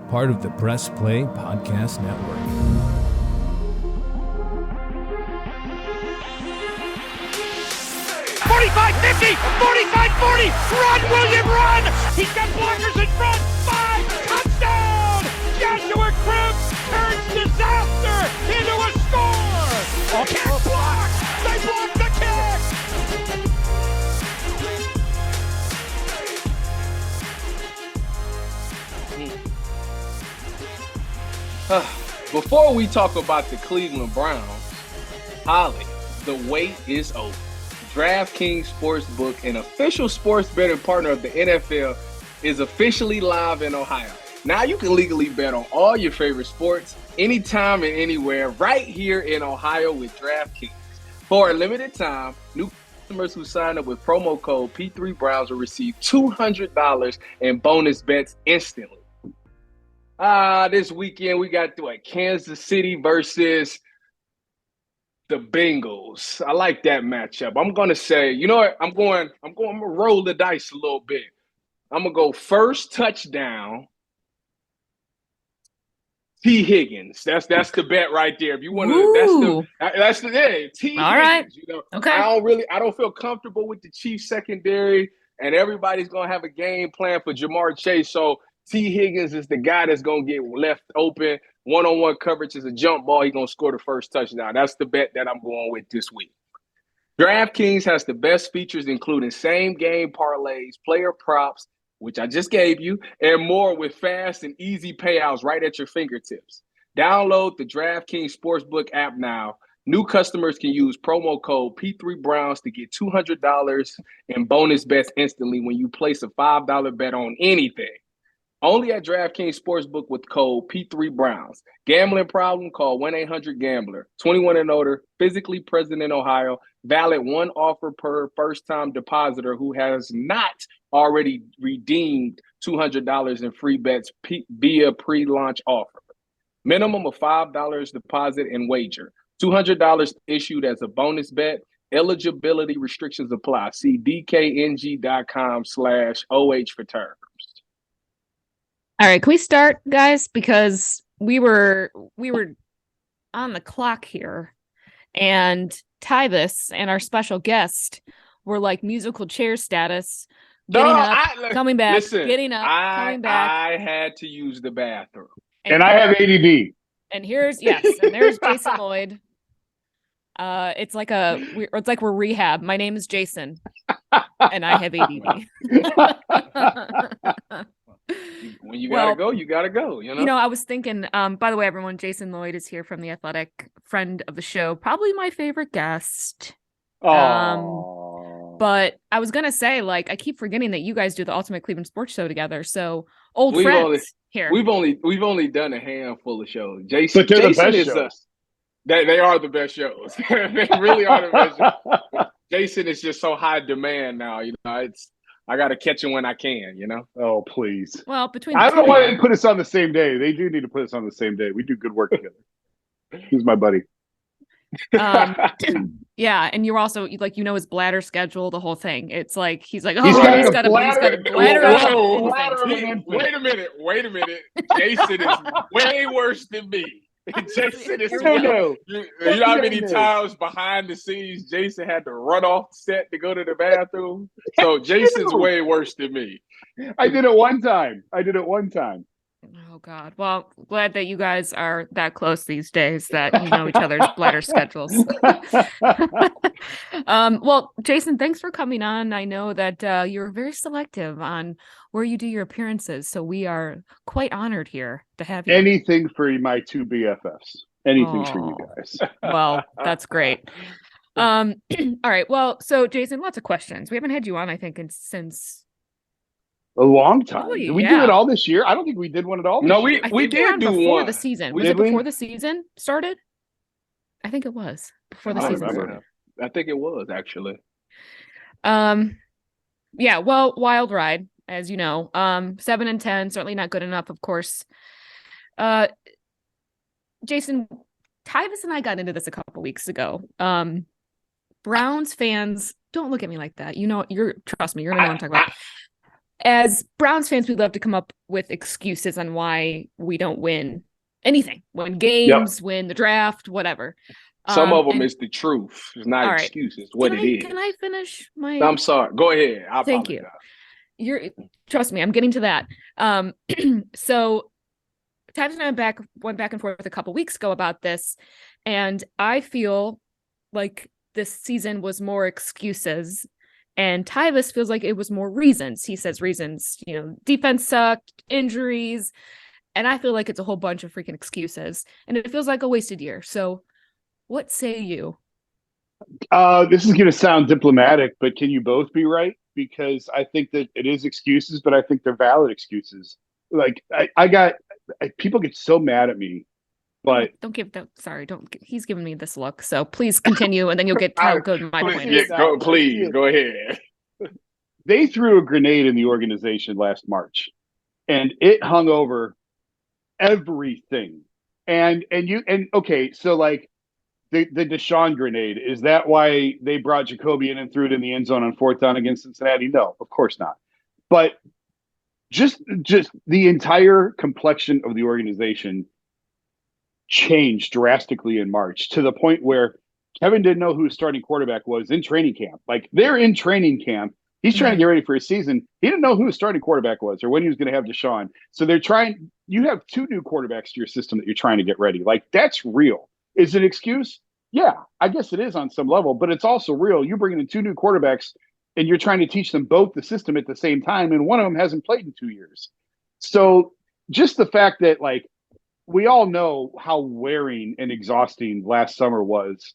part of the Press Play Podcast Network. 45-50, 45-40, run, William, run! He's got blockers in front, 5, touchdown! Joshua Cribbs turns disaster into a score! Kick block! They blocked the kick! Before we talk about the Cleveland Browns, Holly, the wait is over. DraftKings Sportsbook, an official sports betting partner of the NFL, is officially live in Ohio. Now you can legally bet on all your favorite sports, anytime and anywhere, right here in Ohio with DraftKings. For a limited time, new customers who sign up with promo code P3Browns will receive $200 in bonus bets instantly. This weekend we got Kansas City versus the Bengals. I like that matchup. I'm gonna say, you know what? I'm gonna roll the dice a little bit. I'm gonna go first touchdown, T. Higgins. That's the bet right there. If you want to, that's the T. All Higgins. right. You know, okay. I don't feel comfortable with the Chiefs secondary, and everybody's gonna have a game plan for Jamar Chase. So T. Higgins is the guy that's gonna get left open. One-on-one coverage is a jump ball. He's going to score the first touchdown. That's the bet that I'm going with this week. DraftKings has the best features, including same-game parlays, player props, which I just gave you, and more with fast and easy payouts right at your fingertips. Download the DraftKings Sportsbook app now. New customers can use promo code P3Browns to get $200 in bonus bets instantly when you place a $5 bet on anything. Only at DraftKings Sportsbook with code P3Browns. Gambling problem? Call 1-800-GAMBLER. 21 and older, physically present in Ohio. Valid one offer per first-time depositor who has not already redeemed $200 in free bets via pre-launch offer. Minimum of $5 deposit and wager. $200 issued as a bonus bet. Eligibility restrictions apply. See dkng.com/OH for terms. All right, can we start, guys? Because we were on the clock here, and Tyvis and our special guest were like musical chair status, getting up, coming back, listen, getting up, coming back. I had to use the bathroom, and I have ADD. And there's Jason Lloyd. It's like we're rehab. My name is Jason, and I have ADD. When you gotta go, you gotta go. You know. I was thinking. By the way, everyone, Jason Lloyd is here from The Athletic, friend of the show, probably my favorite guest. But I was gonna say, I keep forgetting that you guys do the Ultimate Cleveland Sports Show together. So friends here. We've only done a handful of shows. Jason is shows. They are the best shows. They really are the best shows. Jason is just so high demand now. I got to catch him when I can, Oh, please. Well, I don't want to put us on the same day. They do need to put us on the same day. We do good work together. He's my buddy. Yeah, and you're also his bladder schedule, the whole thing. It's like he's got a bladder. Wait a minute. Jason is way worse than me. Jason is you know how many times behind the scenes Jason had to run off set to go to the bathroom? So Jason's way worse than me. I did it one time. Oh God. Well, glad that you guys are that close these days that you know each other's bladder schedules. Well, Jason, thanks for coming on. I know that you're very selective on where you do your appearances, so we are quite honored here to have you. Anything for my two BFFs. Anything for you guys. Well, that's great. All right. Well, so Jason, lots of questions. We haven't had you on, I think, since a long time. Probably, did we do it all this year? I don't think we did one at all. No, we did do before one the season. Was it before the season started? I think it was before the season started. I think it was actually. Yeah. Well, wild ride, as you know. 7-10, certainly not good enough, of course. Jason, Tyvis and I got into this a couple weeks ago. Browns fans, don't look at me like that. Trust me, you're gonna know what I'm talking about. as Browns fans, we love to come up with excuses on why we don't win anything, win games, win the draft, whatever. Some of them is the truth. It's not all right. excuses. What it is. Can I finish my? I'm sorry. Go ahead. I Thank apologize. you. Trust me, I'm getting to that. So Tyvis and I went back and forth a couple weeks ago about this, and I feel like this season was more excuses, and Tyvis feels like it was more reasons. He says reasons, defense sucked, injuries, and I feel like it's a whole bunch of freaking excuses, and it feels like a wasted year. So what say you? This is going to sound diplomatic, but can you both be right? Because I think that it is excuses, but I think they're valid excuses. Like people get so mad at me, but don't. He's giving me this look. So please continue, and then you'll get how good my point is. Please go ahead. They threw a grenade in the organization last March, and it hung over everything. And okay, so like the Deshaun grenade, is that why they brought Jacoby in and threw it in the end zone on 4th down against Cincinnati? No, of course not. But just the entire complexion of the organization changed drastically in March, to the point where Kevin didn't know who his starting quarterback was in training camp. Like, they're in training camp. He's trying to get ready for his season. He didn't know who his starting quarterback was or when he was going to have Deshaun. So you have 2 new quarterbacks to your system that you're trying to get ready. Like, that's real. Is it an excuse? Yeah, I guess it is on some level, but it's also real. You're bringing in 2 new quarterbacks and you're trying to teach them both the system at the same time, and one of them hasn't played in 2 years. So just the fact that, like, we all know how wearing and exhausting last summer was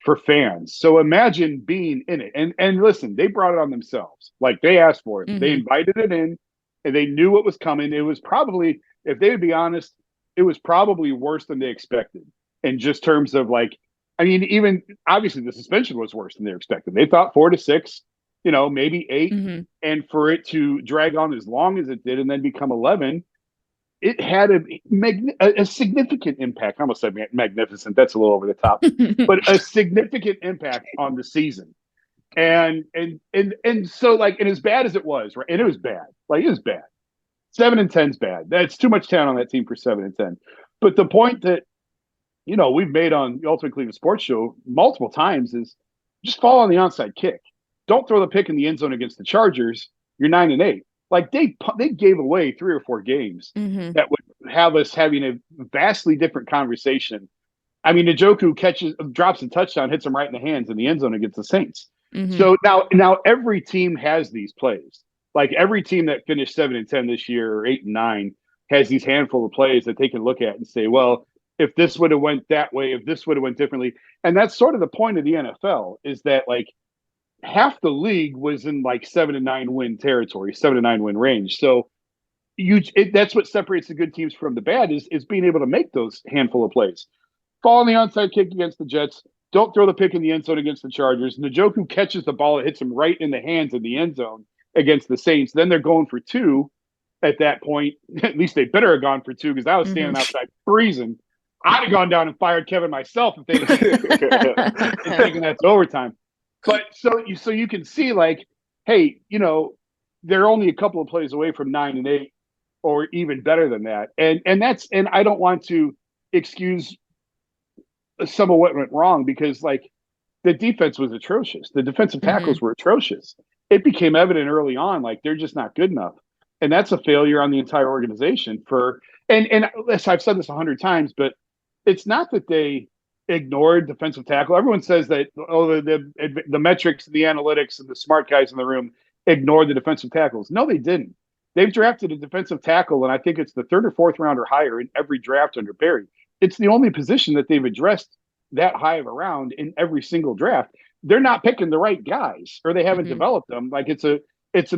for fans. So imagine being in it. And listen, they brought it on themselves. Like, they asked for it. They invited it in, and they knew what was coming. It was probably, if they would be honest, it was probably worse than they expected. In just terms of, like, I mean, even obviously the suspension was worse than they expected. They thought 4 to 6, maybe 8. And for it to drag on as long as it did and then become 11, it had a significant impact. I almost said magnificent. That's a little over the top, but a significant impact on the season. And so, like, and as bad as it was, right? And it was bad. Like, it was bad. 7-10's bad. That's too much talent on that team for 7-10. But the point that, we've made on the Ultimate Cleveland Sports Show multiple times is just fall on the onside kick. Don't throw the pick in the end zone against the Chargers. You're 9-8. Like, they gave away 3 or 4 games that would have us having a vastly different conversation. I mean, Njoku drops a touchdown, hits him right in the hands in the end zone against the Saints. So now every team has these plays. Like, every team that finished 7-10 this year, or 8-9, has these handful of plays that they can look at and say, well, if this would have went that way, if this would have went differently. And that's sort of the point of the NFL, is that, like, half the league was in, like, 7-9 win territory, 7-9 win range. So that's what separates the good teams from the bad, is being able to make those handful of plays. Fall on the onside kick against the Jets. Don't throw the pick in the end zone against the Chargers. Njoku catches the ball. It hits him right in the hands of the end zone against the Saints. Then they're going for 2 at that point. At least they better have gone for 2, because I was standing outside freezing. I'd have gone down and fired Kevin myself if they thinking that's overtime. But so you can see, like, hey, they're only a couple of plays away from 9-8, or even better than that. And I don't want to excuse some of what went wrong, because, like, the defense was atrocious. The defensive tackles were atrocious. It became evident early on, like, they're just not good enough. And that's a failure on the entire organization and I've said this 100 times, but it's not that they ignored defensive tackle. Everyone says that, the metrics, the analytics, and the smart guys in the room ignored the defensive tackles. No, they didn't. They've drafted a defensive tackle, and I think it's the 3rd or 4th round or higher in every draft under Barry. It's the only position that they've addressed that high of a round in every single draft. They're not picking the right guys, or they haven't developed them. Like, it's an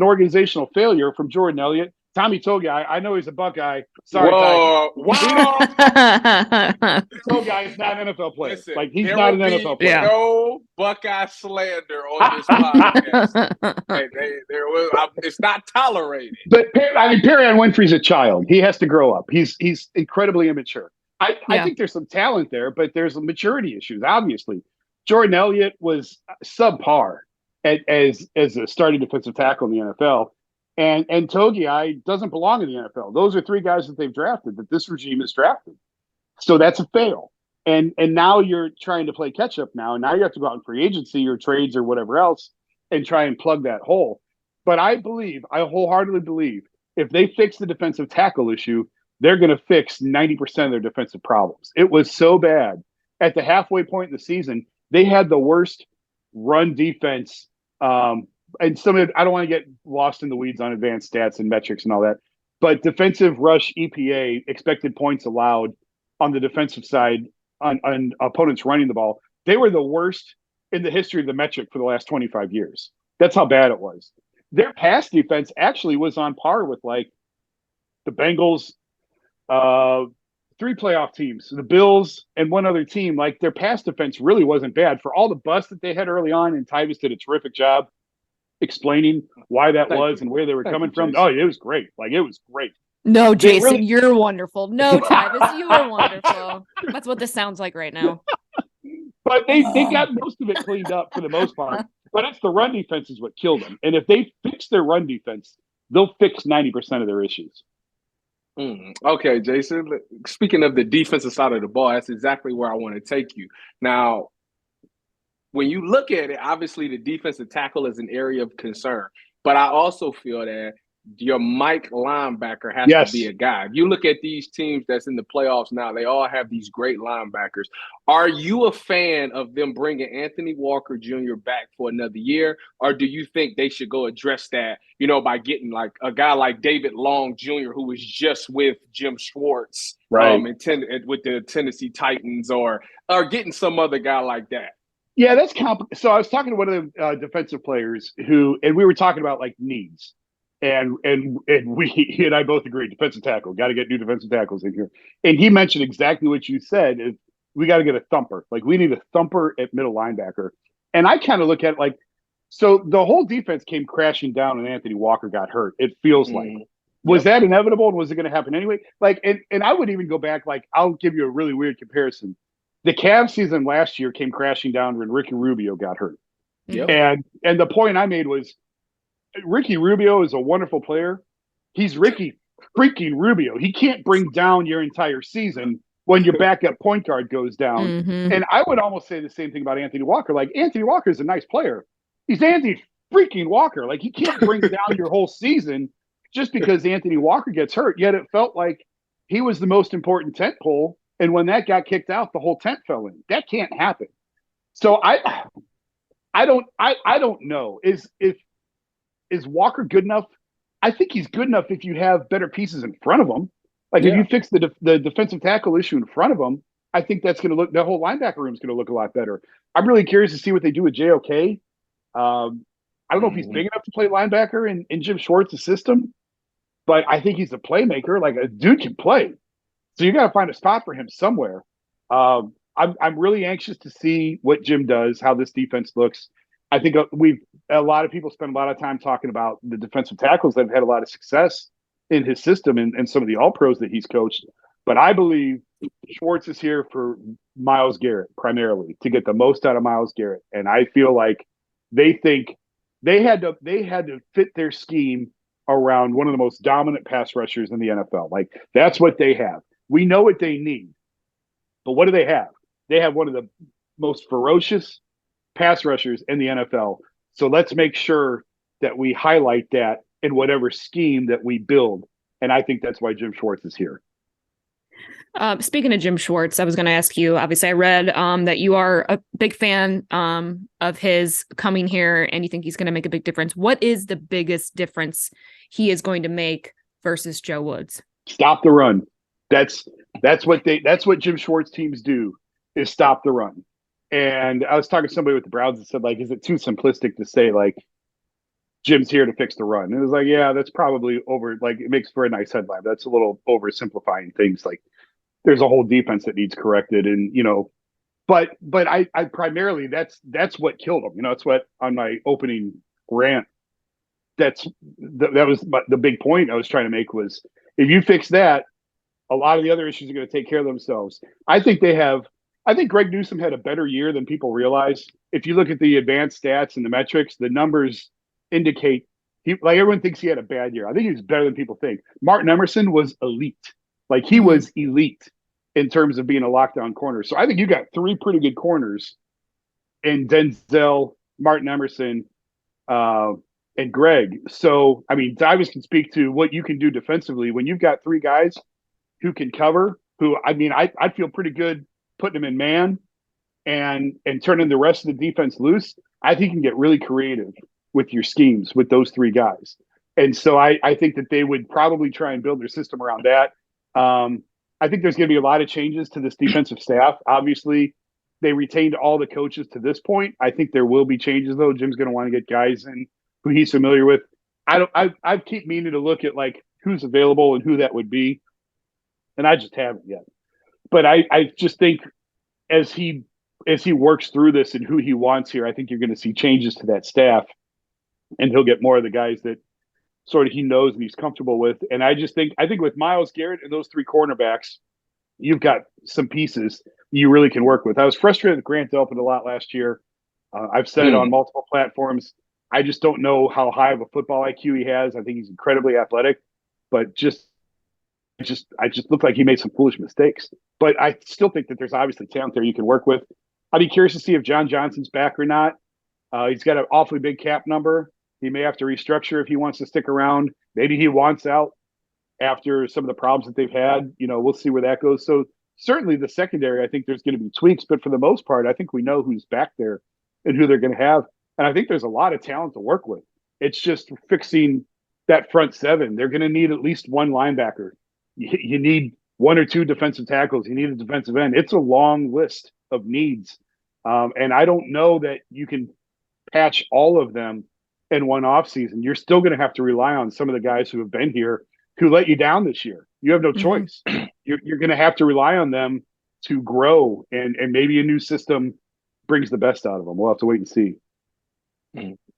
organizational failure from Jordan Elliott. Tommy Togiai, I know he's a Buckeye. Sorry, whoa. Togiai is not an NFL player. Listen, like, he's not an NFL player. Yeah. No Buckeye slander on this podcast. It's not tolerated. But Perrion Winfrey's a child. He has to grow up. He's incredibly immature. I think there's some talent there, but there's maturity issues, obviously. Jordan Elliott was subpar as a starting defensive tackle in the NFL. And Togiai doesn't belong in the NFL. Those are 3 guys that they've drafted, that this regime has drafted. So that's a fail. And now you're trying to play catch up now. And now you have to go out in free agency or trades or whatever else and try and plug that hole. But I wholeheartedly believe, if they fix the defensive tackle issue, they're going to fix 90% of their defensive problems. It was so bad. At the halfway point in the season, they had the worst run defense. And some of it, I don't want to get lost in the weeds on advanced stats and metrics and all that, but defensive rush EPA, expected points allowed on the defensive side on opponents running the ball, they were the worst in the history of the metric for the last 25 years. That's how bad it was. Their pass defense actually was on par with like the Bengals, 3 playoff teams, the Bills, and one other team. Like, their pass defense really wasn't bad for all the busts that they had early on. And Tyvis did a terrific job explaining why that was and where they were coming from. Oh, it was great. Like, it was great. No, Jason, you're wonderful. No, Tyvis, you are wonderful. That's what this sounds like right now. But they got most of it cleaned up for the most part. But it's the run defense is what killed them. And if they fix their run defense, they'll fix 90% of their issues. Okay, Jason. Speaking of the defensive side of the ball, that's exactly where I want to take you. Now, when you look at it, obviously the defensive tackle is an area of concern. But I also feel that your Mike linebacker has to be a guy. If you look at these teams that's in the playoffs now, they all have these great linebackers. Are you a fan of them bringing Anthony Walker Jr. back for another year? Or do you think they should go address that, by getting like a guy like David Long Jr., who was just with Jim Schwartz with the Tennessee Titans, or getting some other guy like that? Yeah, that's complicated. So I was talking to one of the defensive players and we were talking about like needs. And he and I both agree, defensive tackle, got to get new defensive tackles in here. And he mentioned exactly what you said, is we got to get a thumper. Like, we need a thumper at middle linebacker. And I kind of look at it like, so the whole defense came crashing down and Anthony Walker got hurt. It feels like, was that inevitable? And was it going to happen anyway? Like, and I would even go back, like, I'll give you a really weird comparison. The Cavs season last year came crashing down when Ricky Rubio got hurt. And the point I made was, Ricky Rubio is a wonderful player. He's Ricky freaking Rubio. He can't bring down your entire season when your backup point guard goes down. And I would almost say the same thing about Anthony Walker. Like, Anthony Walker is a nice player. He's Anthony freaking Walker. Like, he can't bring down your whole season just because Anthony Walker gets hurt. Yet it felt like he was the most important tent pole. And when that got kicked out, the whole tent fell in. That can't happen. So I don't know. Is Walker good enough? I think he's good enough if you have better pieces in front of him. Like, if you fix the defensive tackle issue in front of him, I think that's going to look, the whole linebacker room is going to look a lot better. I'm really curious to see what they do with JOK. I don't know if he's big enough to play linebacker in Jim Schwartz's system, but I think he's a playmaker. Like, a dude can play. So you got to find a spot for him somewhere. I'm really anxious to see what Jim does, how this defense looks. I think a lot of people spend a lot of time talking about the defensive tackles that have had a lot of success in his system and some of the all-pros that he's coached. But I believe Schwartz is here for Myles Garrett primarily, to get the most out of Myles Garrett. And I feel like they think they had to fit their scheme around one of the most dominant pass rushers in the NFL. Like, that's what they have. We know what they need. But what do they have? They have one of the most ferocious pass rushers in the NFL. So let's make sure that we highlight that in whatever scheme that we build. And I think that's why Jim Schwartz is here. Speaking of Jim Schwartz, I was going to ask you, obviously I read that you are a big fan of his coming here and you think he's going to make a big difference. What is the biggest difference he is going to make versus Joe Woods? Stop the run. That's what Jim Schwartz teams do, is stop the run. And I was talking to somebody with the Browns and said, like, is it too simplistic to say, like, Jim's here to fix the run? And it was like, yeah, that's probably over. Like, it makes for a nice headline. That's a little oversimplifying things. Like, there's a whole defense that needs corrected. And, but I primarily, that's what killed him. It's what, on my opening rant, that was the big point I was trying to make was, if you fix that, a lot of the other issues are going to take care of themselves. I think Greg Newsome had a better year than people realize. If you look at the advanced stats and the metrics, the numbers indicate Like everyone thinks he had a bad year. I think he was better than people think. Martin Emerson was elite. Like he was elite in terms of being a lockdown corner. So I think you got three pretty good corners in Denzel, Martin Emerson, and Greg. So I mean, Tyvis can speak to what you can do defensively when you've got three guys who can cover. Who I mean, I feel pretty good putting them in man and turning the rest of the defense loose. I think you can get really creative with your schemes with those three guys. And so I think that they would probably try and build their system around that. I think there's going to be a lot of changes to this defensive staff. Obviously, they retained all the coaches to this point. I think there will be changes, though. Jim's going to want to get guys in who he's familiar with. I keep meaning to look at like who's available and who that would be, and I just haven't yet. But I just think as he works through this and who he wants here, I think you're going to see changes to that staff, and he'll get more of the guys that sort of he knows and he's comfortable with. And I think with Myles Garrett and those three cornerbacks, you've got some pieces you really can work with. I was frustrated with Grant Delpit a lot last year. I've said it on multiple platforms. I just don't know how high of a football IQ he has. I think he's incredibly athletic, but I just looked like he made some foolish mistakes. But I still think that there's obviously talent there you can work with. I'd be curious to see if John Johnson's back or not. He's got an awfully big cap number. He may have to restructure if he wants to stick around. Maybe he wants out after some of the problems that they've had. We'll see where that goes. So certainly the secondary, I think there's going to be tweaks, but for the most part, I think we know who's back there and who they're going to have. And I think there's a lot of talent to work with. It's just fixing that front seven. They're going to need at least one linebacker. You need one or two defensive tackles. You need a defensive end. It's a long list of needs. And I don't know that you can patch all of them in one offseason. You're still going to have to rely on some of the guys who have been here who let you down this year. You have no choice. You're going to have to rely on them to grow, and maybe a new system brings the best out of them. We'll have to wait and see.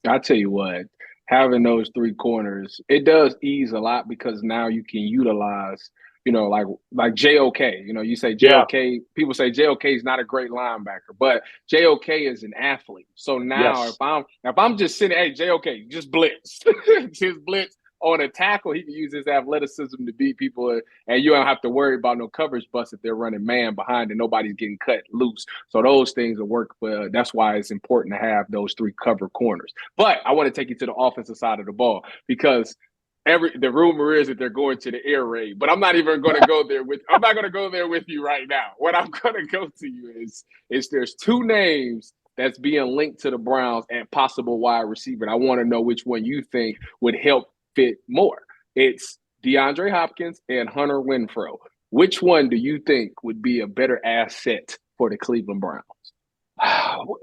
I'll tell you what, having those three corners, it does ease a lot because now you can utilize, like JOK. You say JOK, people say JOK is not a great linebacker, but JOK is an athlete. So now if I'm just sitting, hey, JOK, just blitz. Just blitz on a tackle, he can use his athleticism to beat people, and you don't have to worry about no coverage bust if they're running man behind and nobody's getting cut loose. So those things will work, but that's why it's important to have those three cover corners. But I want to take you to the offensive side of the ball because the rumor is that they're going to the air raid, but I'm not even going to go there I'm not going to go there with you right now. What I'm going to go to you is there's two names that's being linked to the Browns and possible wide receiver. And I want to know which one you think would help fit more. It's DeAndre Hopkins and Hunter Renfrow. Which one do you think would be a better asset for the Cleveland Browns?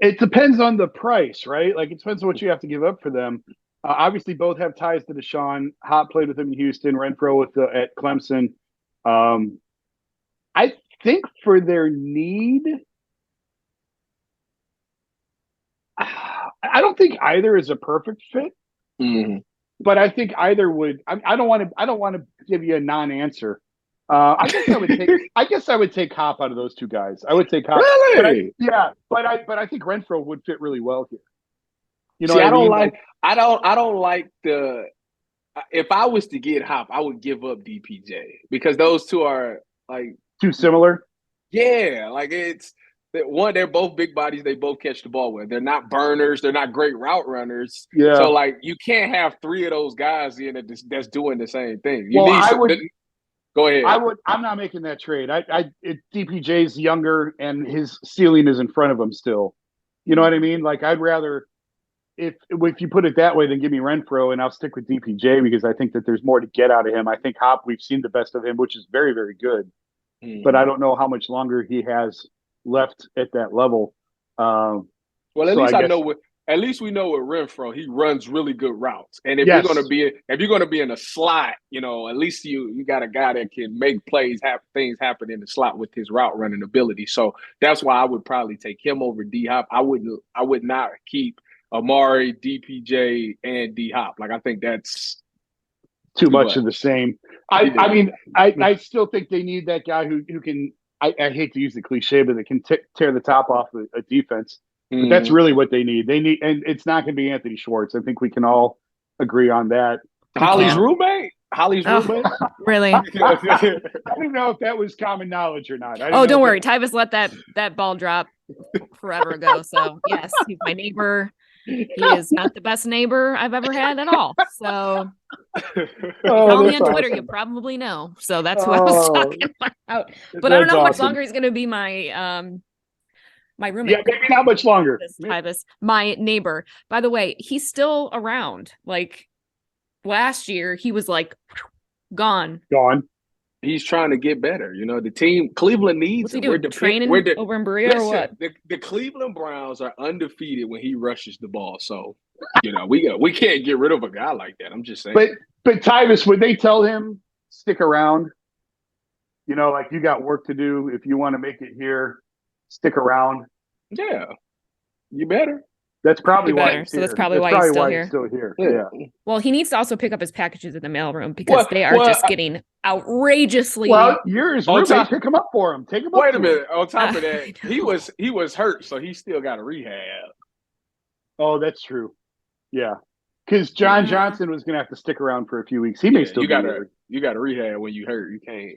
It depends on the price, right? Like it depends on what you have to give up for them. Obviously, both have ties to Deshaun. Hop played with him in Houston. Renfrow at Clemson. I think for their need, I don't think either is a perfect fit. Mm-hmm. But I think either would. I don't want to give you a non-answer. I guess I would take Hop out of those two guys. I would take Hop. Really? But I think Renfrow would fit really well here. I don't like the. If I was to get Hop, I would give up DPJ because those two are like too similar. Yeah, like it's. One, they're both big bodies. They both catch the ball well. They're not burners. They're not great route runners. Yeah. So, you can't have three of those guys in it that's doing the same thing. Go ahead. I'm not making that trade. DPJ's younger and his ceiling is in front of him still. You know what I mean? Like, I'd rather, if you put it that way, then give me Renfrow and I'll stick with DPJ because I think that there's more to get out of him. I think Hop, we've seen the best of him, which is very, very good. But I don't know how much longer he has left at that level. At least we know with Renfrow, he runs really good routes. And if you're going to be in a slot, at least you got a guy that can make plays, have things happen in the slot with his route running ability. So that's why I would probably take him over D Hop. I would not keep Amari, DPJ, and D Hop. Like I think that's too much of the same. I still think they need that guy who can. I hate to use the cliche, but they can tear the top off a defense. But that's really what they need. And it's not going to be Anthony Schwartz. I think we can all agree on that. Holly's roommate. Holly's Oh. roommate. Really? I didn't know if that was common knowledge or not. Oh, don't worry. Tyvis let that ball drop forever ago. So yes, he's my neighbor. He is not the best neighbor I've ever had at all. So follow me on Twitter, you probably know. So that's who I was talking about. But I don't know how much longer he's going to be my my roommate. Yeah, maybe not much longer. Tyvis, my neighbor. By the way, he's still around. Like last year, he was like gone. He's trying to get better. You know, the team, Cleveland needs What's he him. doing? Training over in Berea or what? The Cleveland Browns are undefeated when he rushes the ball. So, you know, we can't get rid of a guy like that. I'm just saying. But Tyvis, would they tell him stick around? You know, like you got work to do. If you want to make it here, stick around. Yeah, you better. That's probably why. Better. So that's probably why he's still here. Yeah. Well, he needs to also pick up his packages in the mailroom because they are just getting outrageously. Well, you're his roommate. Pick him up for him. Take him up. Wait a minute. On top of that, he was hurt, so he still got a rehab. Oh, that's true. Yeah, because John Johnson was going to have to stick around for a few weeks. He may still. You got a rehab when you hurt. You can't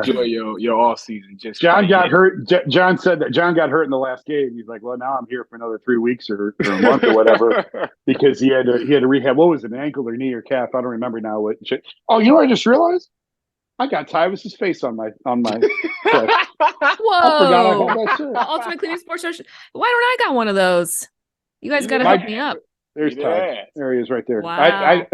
enjoy your off season. Just John got hurt. John said that John got hurt in the last game. He's like, well, now I'm here for another 3 weeks or a month or whatever because he had to rehab. What was it, an ankle or knee or calf? I don't remember now. What? Oh, you know what I just realized? I got Tyvis's face on my. Whoa! I forgot I had that shit. Ultimate Cleaning Sports Show. Why don't I got one of those? You guys got to hook me up. There's Ty. There he is, right there. Wow.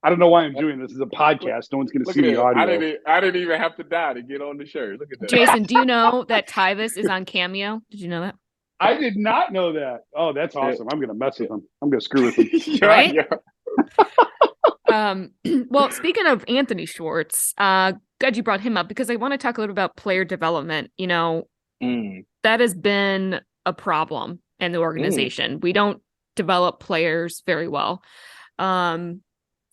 I don't know why I'm doing this. This is a podcast. No one's going to see the audio. I didn't even have to die to get on the shirt. Look at that. Jason, do you know that Tyvis is on Cameo? Did you know that? I did not know that. Oh, that's awesome. I'm going to mess with him. I'm going to screw with him. Right? Well, speaking of Anthony Schwartz, glad you brought him up because I want to talk a little about player development. You know, that has been a problem in the organization. We don't develop players very well.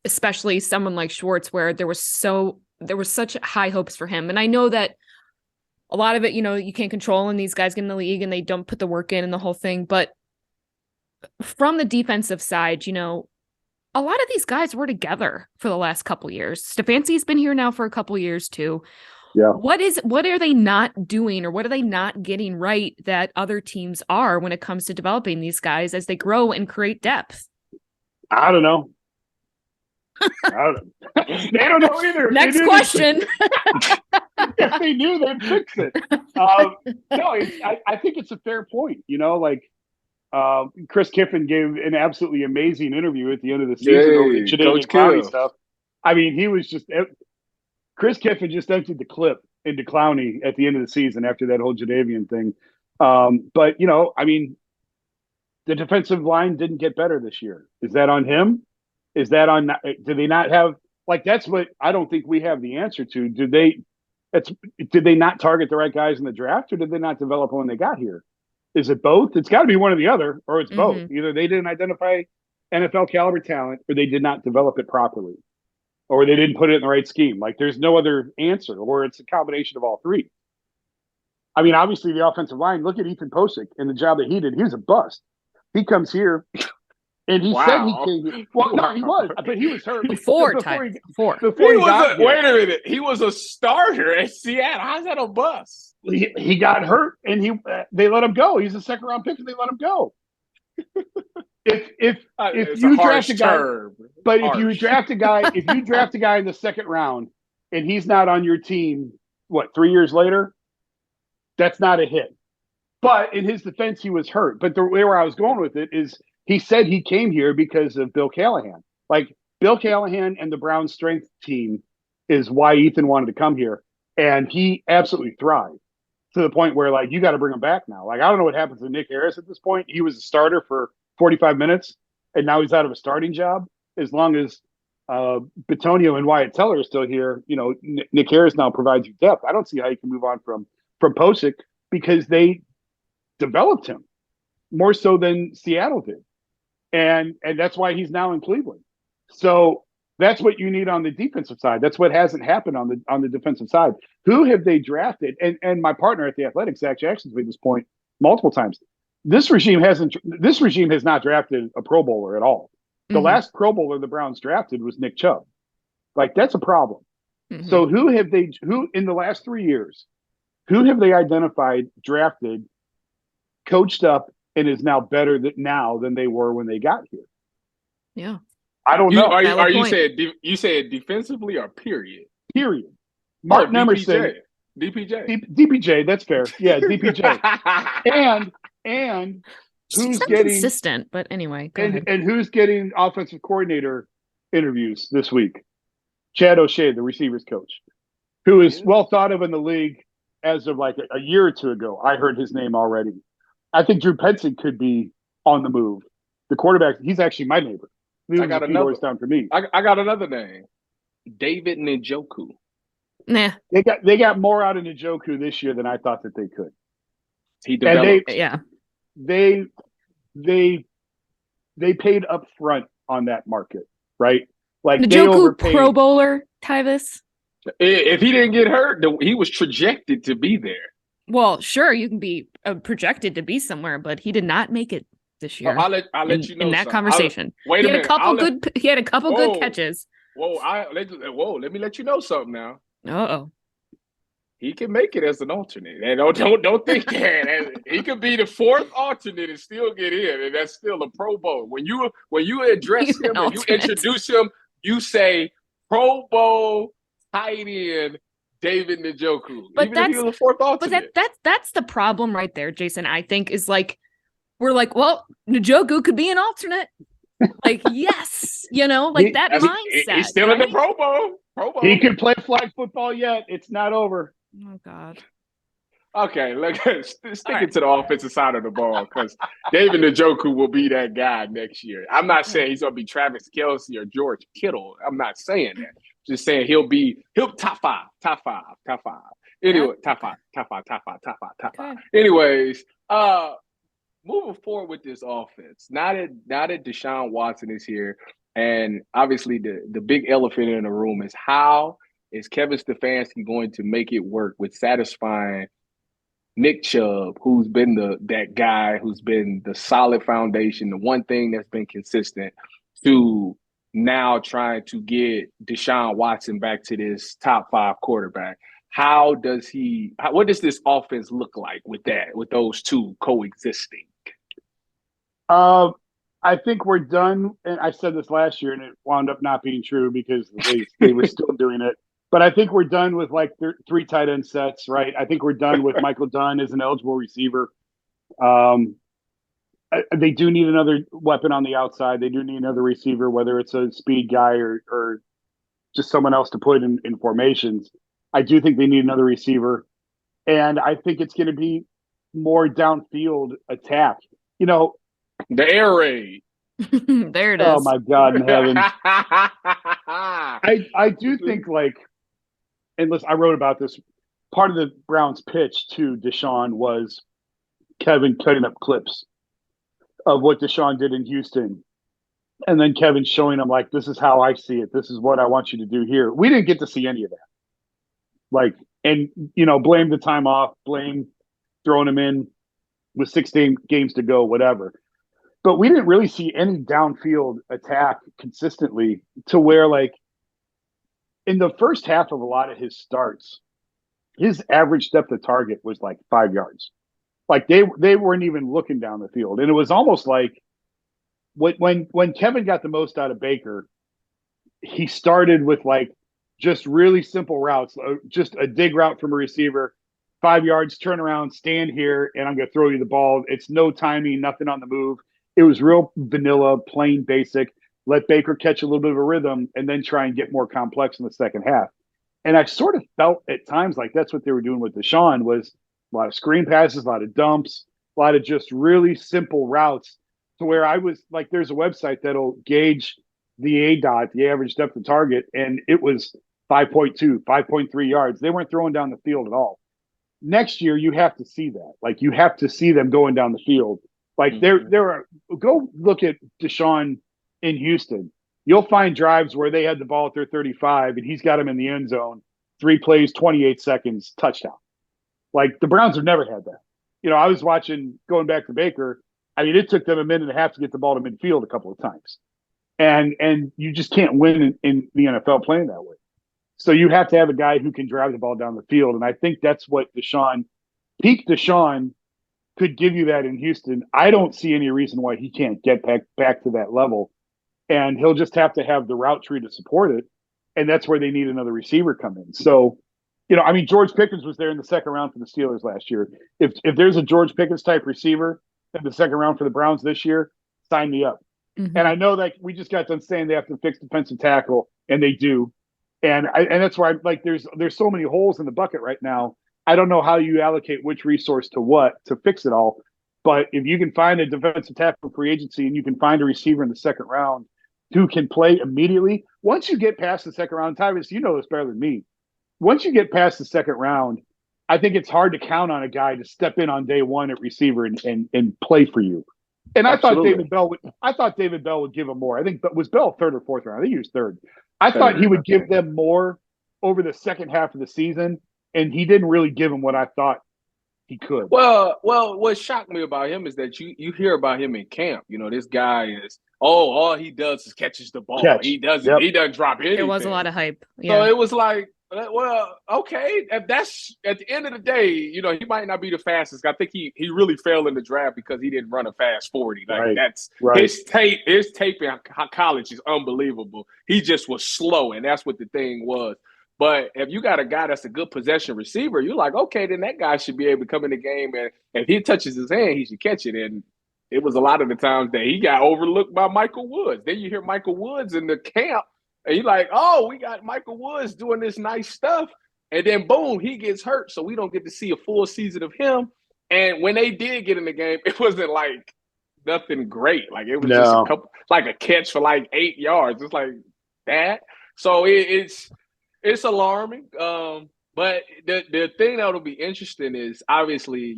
Especially someone like Schwartz, where there was such high hopes for him. And I know that a lot of it, you know, you can't control and these guys get in the league and they don't put the work in and the whole thing. But from the defensive side, you know, a lot of these guys were together for the last couple years. Stefanski's been here now for a couple years too. Yeah. What are they not doing or what are they not getting right that other teams are when it comes to developing these guys as they grow and create depth? I don't know. They don't know either. Next question. If they knew, they'd fix it. I think it's a fair point. You know, like Chris Kiffin gave an absolutely amazing interview at the end of the season over the Jadeveon Clowney stuff. I mean, he was just Chris Kiffin just emptied the clip into Clowney at the end of the season after that whole Jadeveon thing. But you know, I mean, the defensive line didn't get better this year. Is that on him? Is that on? Do they not have that's what I don't think we have the answer to. Did they not target the right guys in the draft, or did they not develop when they got here? Is it both? It's got to be one or the other, or it's both. Either they didn't identify NFL caliber talent, or they did not develop it properly, or they didn't put it in the right scheme. Like there's no other answer, or it's a combination of all three. I mean, obviously the offensive line. Look at Ethan Posick and the job that he did. He was a bust. He comes here. And he said he came. Well, no, he was, but he was hurt before he got here. Wait a minute, he was a starter at Seattle. How's that a bust? He got hurt, and they let him go. He's a second round pick, and they let him go. If you draft a guy, but if you draft a guy in the second round, and he's not on your team, 3 years later, that's not a hit. But in his defense, he was hurt. But the way where I was going with it is. He said he came here because of Bill Callahan. Like Bill Callahan and the Browns strength team is why Ethan wanted to come here. And he absolutely thrived to the point where you got to bring him back now. Like, I don't know what happens to Nick Harris at this point. He was a starter for 45 minutes and now he's out of a starting job. As long as Bitonio and Wyatt Teller are still here, you know, Nick Harris now provides you depth. I don't see how you can move on from Posick because they developed him more so than Seattle did. And that's why he's now in Cleveland. So that's what you need on the defensive side. That's what hasn't happened on the defensive side. Who have they drafted? And my partner at the Athletic, Zach Jackson's made this point multiple times. This regime has not drafted a Pro Bowler at all. The last Pro Bowler the Browns drafted was Nick Chubb. Like, that's a problem. Mm-hmm. So who in the last 3 years, who have they identified, drafted, coached up, and is now better than they were when they got here? Yeah. I don't know. Are you said defensively or period? Period. Martin Emerson. DPJ, that's fair. Yeah, DPJ. and who's getting consistent, but anyway, go ahead. And who's getting offensive coordinator interviews this week? Chad O'Shea, the receivers coach, who is well thought of in the league as of like a year or two ago. I heard his name already. I think Drew Penson could be on the move. The quarterback, he's actually my neighbor. I got another down for me. I got another name. David Njoku. Nah. They got more out of Njoku this year than I thought that they could. He developed. They paid up front on that market, right? Like Njoku, they overpaid. Pro Bowler, Tyvis. If he didn't get hurt, he was projected to be there. Well, sure, you can be projected to be somewhere, but he did not make it this year. I'll let you know in that conversation. Wait a minute. He had a couple good catches. Let me let you know something now. Uh-oh. He can make it as an alternate. And don't think that. He could be the fourth alternate and still get in, and that's still a Pro Bowl. When you address him and you introduce him, you say Pro Bowl tight end David Njoku. But even if he was a fourth alternate. But that's the problem right there, Jason. I think is like we're like, well, Njoku could be an alternate. Like, yes, that mindset. He's still in the Pro Bowl. He can play flag football yet. It's not over. Oh, God. Okay, stick to the offensive side of the ball because David Njoku will be that guy next year. I'm not saying he's going to be Travis Kelce or George Kittle. I'm not saying that. Just saying he'll top five. Anyway, top five. Anyways, moving forward with this offense, now that Deshaun Watson is here, and obviously the big elephant in the room is how is Kevin Stefanski going to make it work with satisfying Nick Chubb, who's been that guy who's been the solid foundation, the one thing that's been consistent, to now trying to get Deshaun Watson back to this top 5 quarterback. What does this offense look like with those two coexisting? I think we're done. And I said this last year and it wound up not being true because they were still doing it. But I think we're done with like 3 tight end sets, right? I think we're done with Michael Dunn as an eligible receiver. They do need another weapon on the outside. They do need another receiver, whether it's a speed guy or just someone else to put in formations. I do think they need another receiver. And I think it's going to be more downfield attack. The air raid. There it is. Oh, my God in heaven. I do think and listen, I wrote about this. Part of the Browns' pitch to Deshaun was Kevin cutting up clips of what Deshaun did in Houston. And then Kevin showing him, like, this is how I see it. This is what I want you to do here. We didn't get to see any of that. Blame the time off, blame throwing him in with 16 games to go, whatever. But we didn't really see any downfield attack consistently to where, in the first half of a lot of his starts, his average depth of target was 5 yards. They weren't even looking down the field. And it was almost like when Kevin got the most out of Baker, he started with just really simple routes, just a dig route from a receiver, 5 yards, turn around, stand here, and I'm going to throw you the ball. It's no timing, nothing on the move. It was real vanilla, plain basic. Let Baker catch a little bit of a rhythm and then try and get more complex in the second half. And I sort of felt at times like that's what they were doing with Deshaun, was a lot of screen passes, a lot of dumps, a lot of just really simple routes, to where I was like, there's a website that'll gauge the ADOT, the average depth of target, and it was 5.2, 5.3 yards. They weren't throwing down the field at all. Next year, you have to see that. You have to see them going down the field. Go look at Deshaun in Houston. You'll find drives where they had the ball at their 35 and he's got them in the end zone, 3 plays, 28 seconds, touchdown. The Browns have never had that. I was watching, going back to Baker, it took them a minute and a half to get the ball to midfield a couple of times. And you just can't win in the NFL playing that way. So you have to have a guy who can drive the ball down the field. And I think that's what peak Deshaun could give you that in Houston. I don't see any reason why he can't get back to that level. And he'll just have to have the route tree to support it. And that's where they need another receiver come in. So, George Pickens was there in the second round for the Steelers last year. If there's a George Pickens type receiver in the second round for the Browns this year, sign me up. Mm-hmm. And I know that we just got done saying they have to fix defensive tackle, and they do. And that's why there's so many holes in the bucket right now. I don't know how you allocate which resource to what to fix it all. But if you can find a defensive tackle free agency and you can find a receiver in the second round who can play immediately, once you get past the second round, Tyvis, you know this better than me. Once you get past the second round, I think it's hard to count on a guy to step in on day one at receiver and play for you. And I thought David Bell would give him more. I think, but was Bell third or fourth round? I think he was third. I thought he would give them more over the second half of the season, and he didn't really give him what I thought he could. Well, what shocked me about him is that you hear about him in camp. This guy is all he does is catches the ball. He doesn't drop anything. There was a lot of hype. Yeah. So it was like, well, okay. If that's at the end of the day, he might not be the fastest. I think he really fell in the draft because he didn't run a fast 40. That's right. His tape in college is unbelievable. He just was slow, and that's what the thing was. But if you got a guy that's a good possession receiver, you're like, okay, then that guy should be able to come in the game, and if he touches his hand, he should catch it. And it was a lot of the times that he got overlooked by Michael Woods. Then you hear Michael Woods in the camp, and you're like, oh, we got Michael Woods doing this nice stuff. And then, boom, he gets hurt, so we don't get to see a full season of him. And when they did get in the game, it wasn't like nothing great. Like, it was just a couple, like a catch for like 8 yards. It's like that. So it's alarming. But the thing that'll be interesting is, obviously,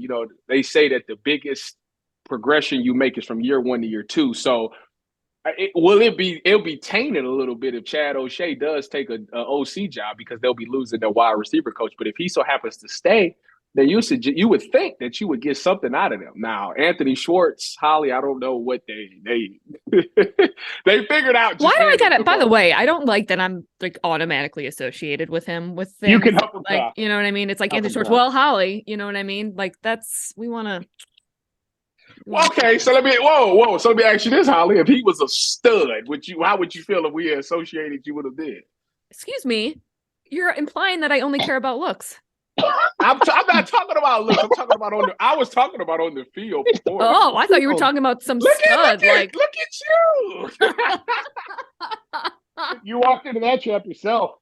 they say that the biggest progression you make is from year one to year two. So it'll be tainted a little bit if Chad O'Shea does take a OC job, because they'll be losing their wide receiver coach. But if he so happens to stay, then you would think that you would get something out of them. Now, Anthony Schwartz, Holly, I don't know what they they figured out. Why do I got it? By the way, I don't like that I'm like automatically associated with him with things. You can help him, like, you know what I mean? It's like Anthony Schwartz. Well, Holly, you know what I mean? Like, we want to. Okay, so let me ask you this, Holly. If he was a stud, how would you feel if we had associated you with him then? Excuse me, you're implying that I only care about looks. I'm not talking about looks. I'm talking about I was talking about on the field before. Oh, I thought you were talking about some stud. Look at you. You walked into that trap yourself.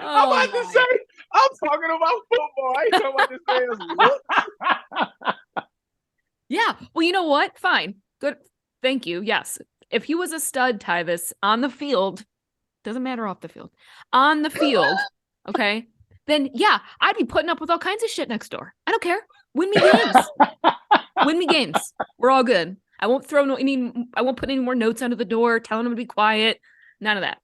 I'm about to say, I'm talking about football. I ain't talking about this man's look. Yeah. Well, you know what? Fine. Good. Thank you. Yes. If he was a stud, Tyvis, on the field, doesn't matter off the field, on the field, okay, then yeah, I'd be putting up with all kinds of shit next door. I don't care. Win me games. Win me games. We're all good. I won't I won't put any more notes under the door telling him to be quiet. None of that.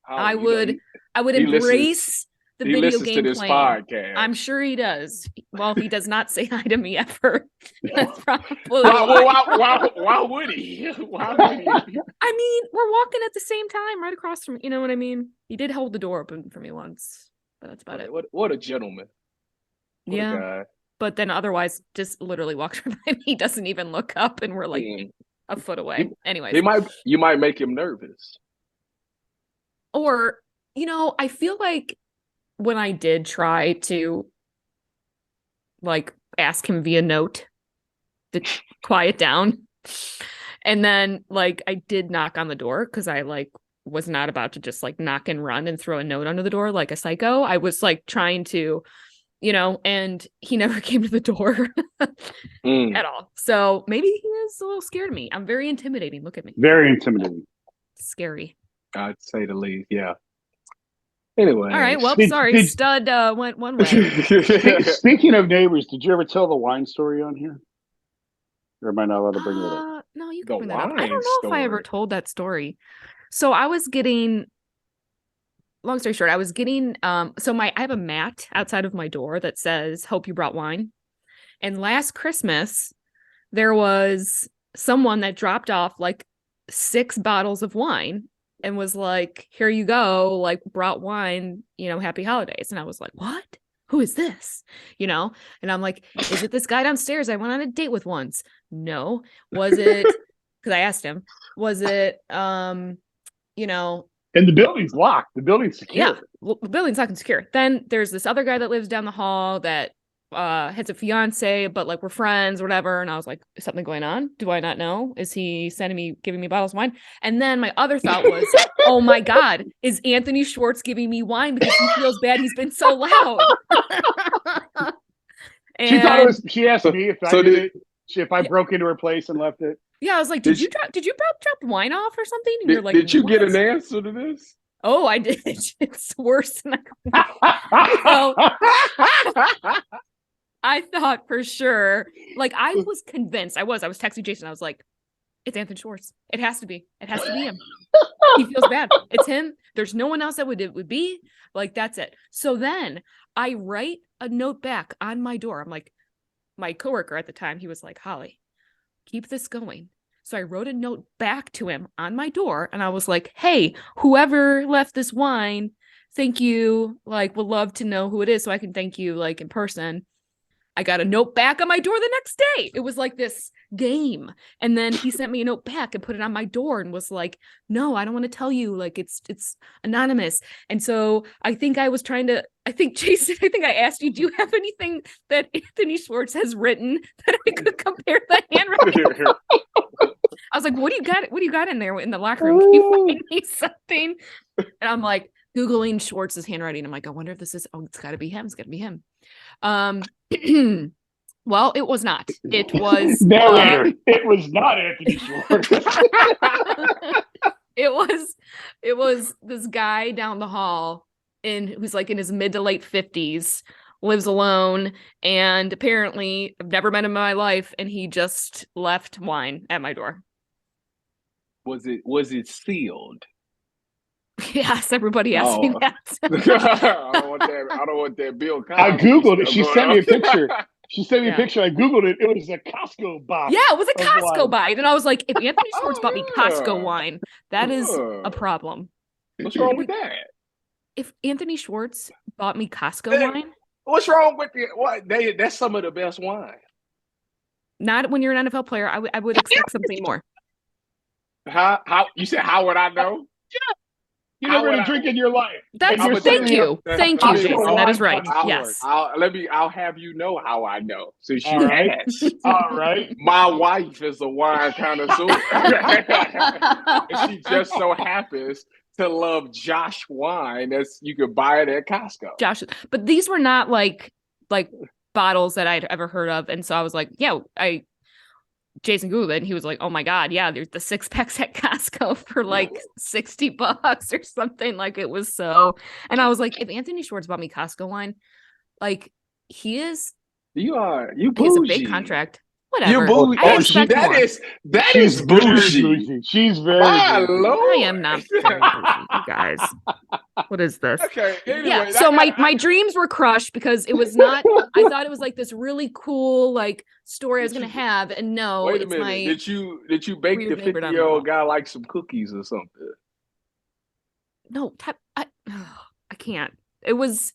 I would embrace the video game playing. Podcast. I'm sure he does. Well, he does not say hi to me ever. That's probably why would he? Why would he? I mean, we're walking at the same time, right across from. You know what I mean? He did hold the door open for me once, but that's about it. What a gentleman! What a guy. But then otherwise, just literally walks right by me. He doesn't even look up, and we're like a foot away. Anyways, you might make him nervous. Or, I feel like when I did try to like ask him via note to quiet down, and then like I did knock on the door because I like was not about to just like knock and run and throw a note under the door like a psycho. I was like trying to, and he never came to the door at all. So maybe he is a little scared of me. I'm very intimidating. Look at me. Very intimidating. Scary. I'd say the least, yeah. Anyway. All right. Well, sorry. Stud went one way. Speaking of neighbors, did you ever tell the wine story on here? Or am I not allowed to bring it up? No, you can bring that up. I don't know if I ever told that story. So I was getting, long story short, I have a mat outside of my door that says, "Hope you brought wine." And last Christmas, there was someone that dropped off like 6 bottles of wine and was like, here you go, like brought wine, happy holidays. And I was like, what? Who is this? And I'm like, is it this guy downstairs I went on a date with once? No. Was it, because I asked him, was it, And the building's locked. The building's secure. Yeah, well, the building's locked and secure. Then there's this other guy that lives down the hall that has a fiance, but like we're friends or whatever. And I was like, is something going on? Do I not know? Is he giving me bottles of wine? And then my other thought was, oh my God, is Anthony Schwartz giving me wine because he feels bad he's been so loud? She asked me if I broke into her place and left it. Yeah, I was like, did you drop wine off or something? And you're like, did you get an answer to this? Oh, I did. It's worse than I thought for sure. Like I was convinced. I was texting Jason. I was like, it's Anthony Schwartz. It has to be. It has to be him. He feels bad. It's him. There's no one else that it would be. Like, that's it. So then I write a note back on my door. I'm like, my coworker at the time, he was like, Holly, keep this going. So I wrote a note back to him on my door and I was like, hey, whoever left this wine, thank you. Like, would love to know who it is so I can thank you like in person. I got a note back on my door the next day. It was like this game. And then he sent me a note back and put it on my door and was like, no, I don't want to tell you. Like it's anonymous. And so I think Jason, I asked you, do you have anything that Anthony Schwartz has written that I could compare the handwriting? I was like, what do you got? What do you got in there in the locker room? Can you find me something? And I'm like, Googling Schwartz's handwriting. I'm like, I wonder if this is, it's gotta be him. It's gotta be him. Well, it was not. It was narrator. It was not Anthony Schwartz. It was this guy down the hall who's like in his mid to late 50s, lives alone, and apparently I've never met him in my life, and he just left wine at my door. Was it sealed? Yes, everybody asked me that. I don't want that Bill Cosby. I Googled it. She sent me a picture. She sent me a picture. I Googled it. It was a Costco box. Yeah, it was a Costco buy. And I was like, if Anthony Schwartz bought me Costco wine, that is a problem. What's wrong with that? If Anthony Schwartz bought me Costco wine? What's wrong with it? What? That's some of the best wine. Not when you're an NFL player. I would expect something more. How you said? How would I know? Yeah. You never had a drink in your life. Thank you, Jason. That is right. Yes. I'll have you know how I know. Since you asked. All right. My wife is a wine connoisseur. And she just so happens to love Josh wine. You could buy it at Costco. Josh, but these were not like bottles that I'd ever heard of, and so I was like, yeah, Jason Googled it, and he was like, oh my God, yeah, there's the 6-packs at Costco for like $60 or something. Like it was so, and I was like, if Anthony Schwartz bought me Costco wine, like he is, you he has a big contract. Whatever. You're bougie. That is bougie. She's very Lord. I am not bougie, you guys. What is this? Okay. Anyway, yeah. So my dreams were crushed because it was not. I thought it was like this really cool like story I was gonna have, and no, wait a minute. Did you bake the 50-year-old guy like some cookies or something? No, I can't. That was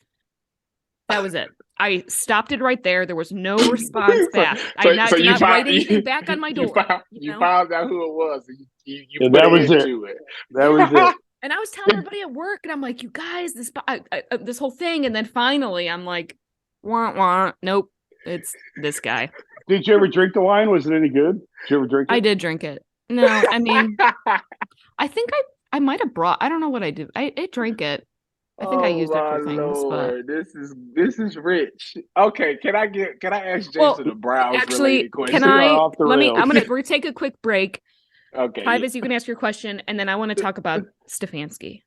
it. I stopped it right there. There was no response back. I did not write anything back on my door. You found out who it was. You that was it. That was it. And I was telling everybody at work, and I'm like, you guys, this whole thing. And then finally, I'm like, wah, wah. Nope, it's this guy. Did you ever drink the wine? Was it any good? Did you ever drink it? I did drink it. No, I mean, I think I might have brought. I don't know what I did. I drank it. I think I used it for things. Lord. But this is rich. Okay, can I ask Jason a browse related question? We're gonna take a quick break. Okay. Tyvis, you can ask your question, and then I want to talk about Stefanski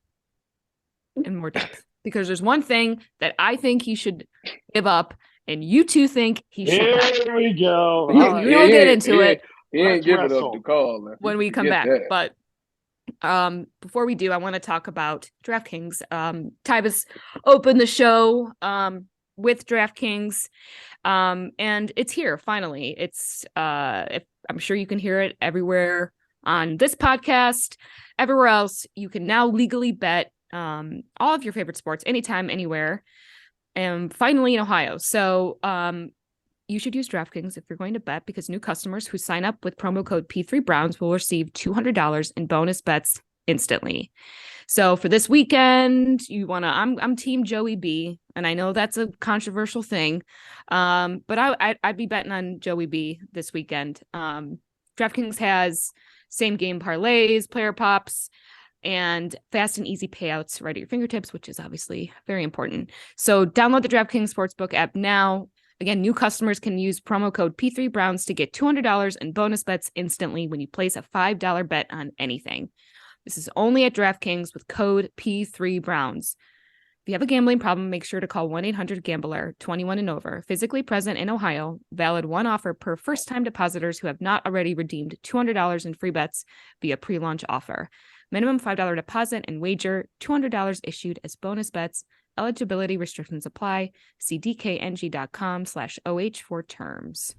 in more depth. Because there's one thing that I think he should give up, and you two think he should. Here we go. We'll get into it. He ain't giving up the call when we come back. That. But before we do, I want to talk about DraftKings. Tyvis opened the show with DraftKings, and it's here finally. It's I'm sure you can hear it everywhere on this podcast. Everywhere else, you can now legally bet all of your favorite sports anytime, anywhere, and finally in Ohio. So you should use DraftKings if you're going to bet, because new customers who sign up with promo code P3Browns will receive $200 in bonus bets instantly. So for this weekend, I'm team Joey B, and I know that's a controversial thing, but I'd be betting on Joey B this weekend. DraftKings has same game parlays, player pops, and fast and easy payouts right at your fingertips, which is obviously very important. So download the DraftKings Sportsbook app now. Again, new customers can use promo code P3Browns to get $200 in bonus bets instantly when you place a $5 bet on anything. This is only at DraftKings with code P3Browns. If you have a gambling problem, make sure to call 1-800-GAMBLER, 21 and over. Physically present in Ohio. Valid one offer per first-time depositors who have not already redeemed $200 in free bets via pre-launch offer. Minimum $5 deposit and wager, $200 issued as bonus bets. Eligibility restrictions apply. See dkng.com/OH for terms.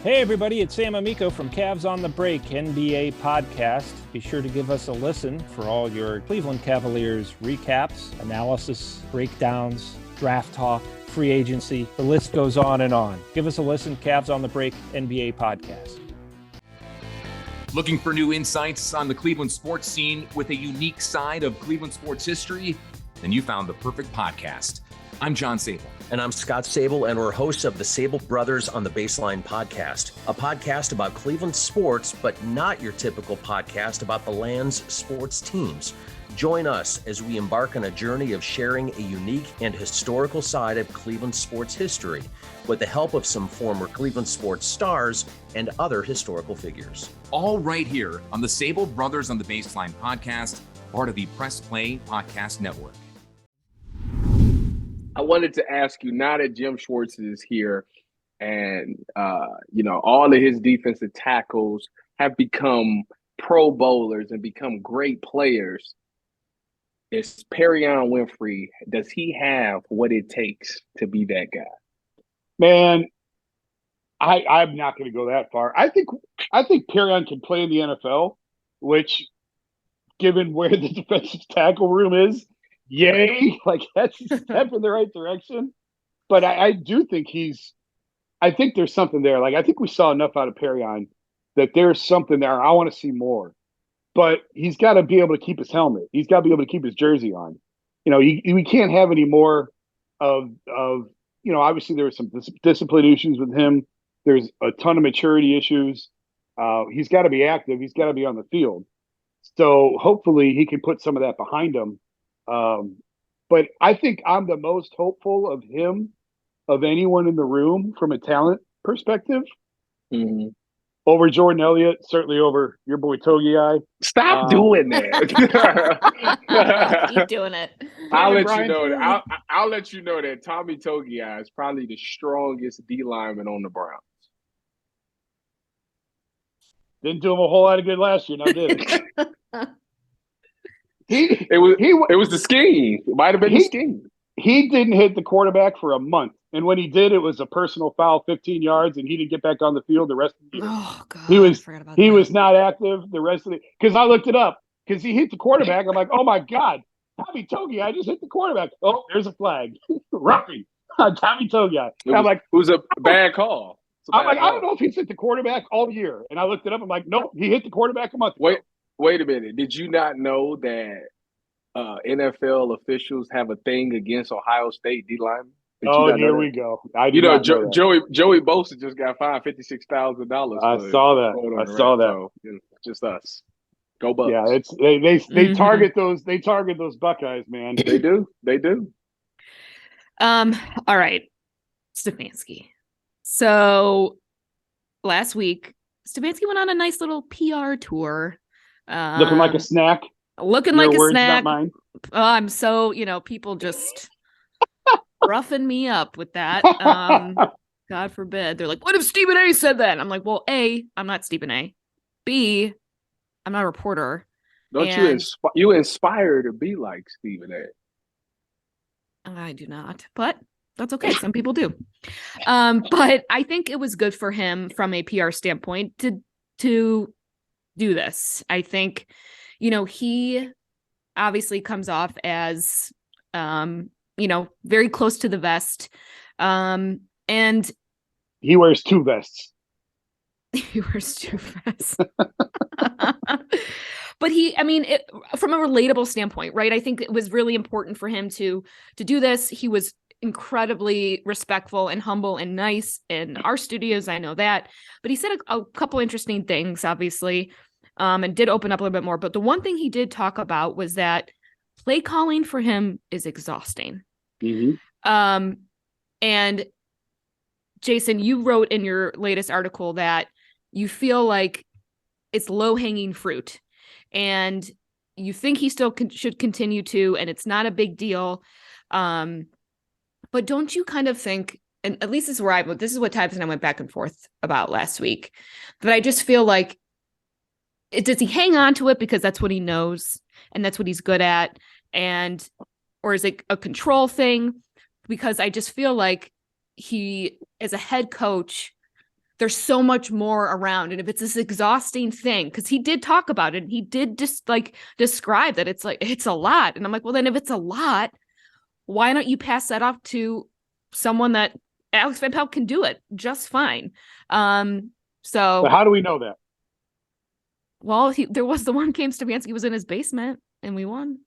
Hey everybody, it's Sam Amico from Cavs on the Break NBA podcast. Be sure to give us a listen for all your Cleveland Cavaliers recaps, analysis, breakdowns, draft talk, free agency. The list goes on and on. Give us a listen, Cavs on the Break NBA podcast. Looking for new insights on the Cleveland sports scene with a unique side of Cleveland sports history? Then you found the perfect podcast. I'm John Sable. And I'm Scott Sable, and we're hosts of the Sable Brothers on the Baseline podcast, a podcast about Cleveland sports, but not your typical podcast about the land's sports teams. Join us as we embark on a journey of sharing a unique and historical side of Cleveland sports history with the help of some former Cleveland sports stars and other historical figures. All right here on the Sable Brothers on the Baseline podcast, part of the Press Play Podcast Network. I wanted to ask you, now that Jim Schwartz is here and, all of his defensive tackles have become pro bowlers and become great players, is Perion Winfrey, does he have what it takes to be that guy? Man, I'm not going to go that far. I think Perion can play in the NFL, which, given where the defensive tackle room is, yay, like that's a step in the right direction. But I do think I think there's something there. Like, I think we saw enough out of Perion that there's something there. I want to see more. But he's got to be able to keep his helmet. He's got to be able to keep his jersey on. We can't have any more of obviously there were some discipline issues with him. There's a ton of maturity issues. He's got to be active. He's got to be on the field. So hopefully he can put some of that behind him. But I think I'm the most hopeful of him, of anyone in the room from a talent perspective. Mm-hmm. Over Jordan Elliott, certainly over your boy Togiai. Stop doing that. Keep doing it. I'll let you know that. I'll let you know that Tommy Togiai is probably the strongest D lineman on the Browns. Didn't do him a whole lot of good last year, now did it? It was the scheme. It might have been the scheme. He didn't hit the quarterback for a month. And when he did, it was a personal foul, 15 yards, and he didn't get back on the field the rest of the year. Oh, God. He was not active the rest of the – because I looked it up. Because he hit the quarterback. I'm like, oh, my God. Tommy Togiai, I just hit the quarterback. Oh, there's a flag. Roughing. Tommy Togiai. It was a bad call. I don't know if he's hit the quarterback all year. And I looked it up. I'm like, nope, he hit the quarterback a month ago. Wait a minute. Did you not know that NFL officials have a thing against Ohio State D linemen? Oh, here we go. Joey Bosa just got fined $56,000. I saw that. So, just us. Go Bucks. Yeah, they target those. They target those Buckeyes, man. They do. All right, Stefanski. So last week, Stefanski went on a nice little PR tour. Looking like a snack. Looking like a snack. Not mine. I'm so people just roughing me up with that. God forbid. They're like, what if Stephen A said that? I'm like, well, A, I'm not Stephen A. B, I'm not a reporter. Don't you inspire to be like Stephen A? I do not, but That's okay. Some people do. But I think it was good for him from a PR standpoint to do this. I think, he obviously comes off as, very close to the vest. And he wears 2 vests. He wears 2 vests. But from a relatable standpoint, right? I think it was really important for him to do this. He was incredibly respectful and humble and nice in our studios. I know that, but he said a couple interesting things, obviously, and did open up a little bit more. But the one thing he did talk about was that play calling for him is exhausting. Mm-hmm. And Jason, you wrote in your latest article that you feel like it's low-hanging fruit and you think he still should continue to, and it's not a big deal. But don't you kind of think, and at least this is what Tyvis and I went back and forth about last week, that I just feel like, does he hang on to it because that's what he knows and that's what he's good at? Or is it a control thing? Because I just feel like he, as a head coach, there's so much more around. And if it's this exhausting thing, because he did talk about it, and he did just describe that it's a lot. And I'm like, well, then if it's a lot, why don't you pass that off to someone that Alex Van Pelt can do it just fine? So how do we know that? Well, there was the one game Stefanski was in his basement and we won.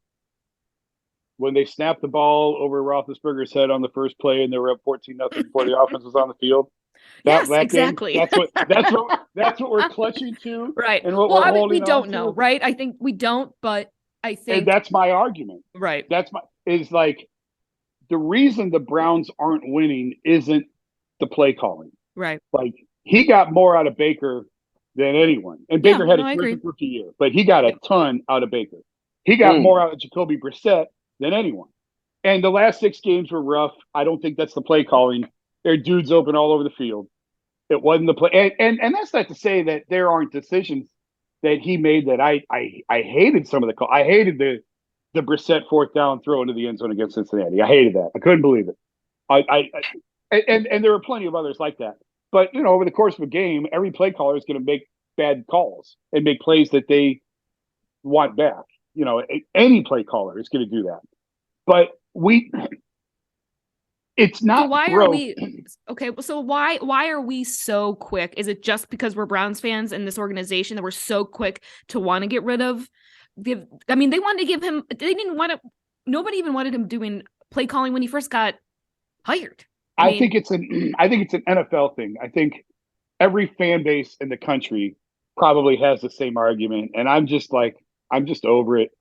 When they snapped the ball over Roethlisberger's head on the first play and they were up 14-0 before the offense was on the field. Yes, exactly. Game, that's what we're clutching to. Right. And what we're holding we don't on know, to. right? I think we don't, but I think. And that's my argument. Right. Is like the reason the Browns aren't winning isn't the play calling. Right. Like he got more out of Baker than anyone. And Baker had a terrific rookie year, but he got a ton out of Baker. He got more out of Jacoby Brissett than anyone. And the last 6 games were rough. I don't think that's the play calling. There are dudes open all over the field. It wasn't the play. And that's not to say that there aren't decisions that he made that I hated some of the call. I hated the Brissett 4th down throw into the end zone against Cincinnati. I hated that. I couldn't believe it. And there were plenty of others like that. But, over the course of a game, every play caller is going to make bad calls and make plays that they want back. Any play caller is going to do that. But it's not. So why are we okay? So why are we so quick? Is it just because we're Browns fans in this organization that we're so quick to want to get rid of? They wanted to give him. They didn't want to. Nobody even wanted him doing play calling when he first got hired. I think it's an NFL thing. I think every fan base in the country probably has the same argument, and I'm just over it.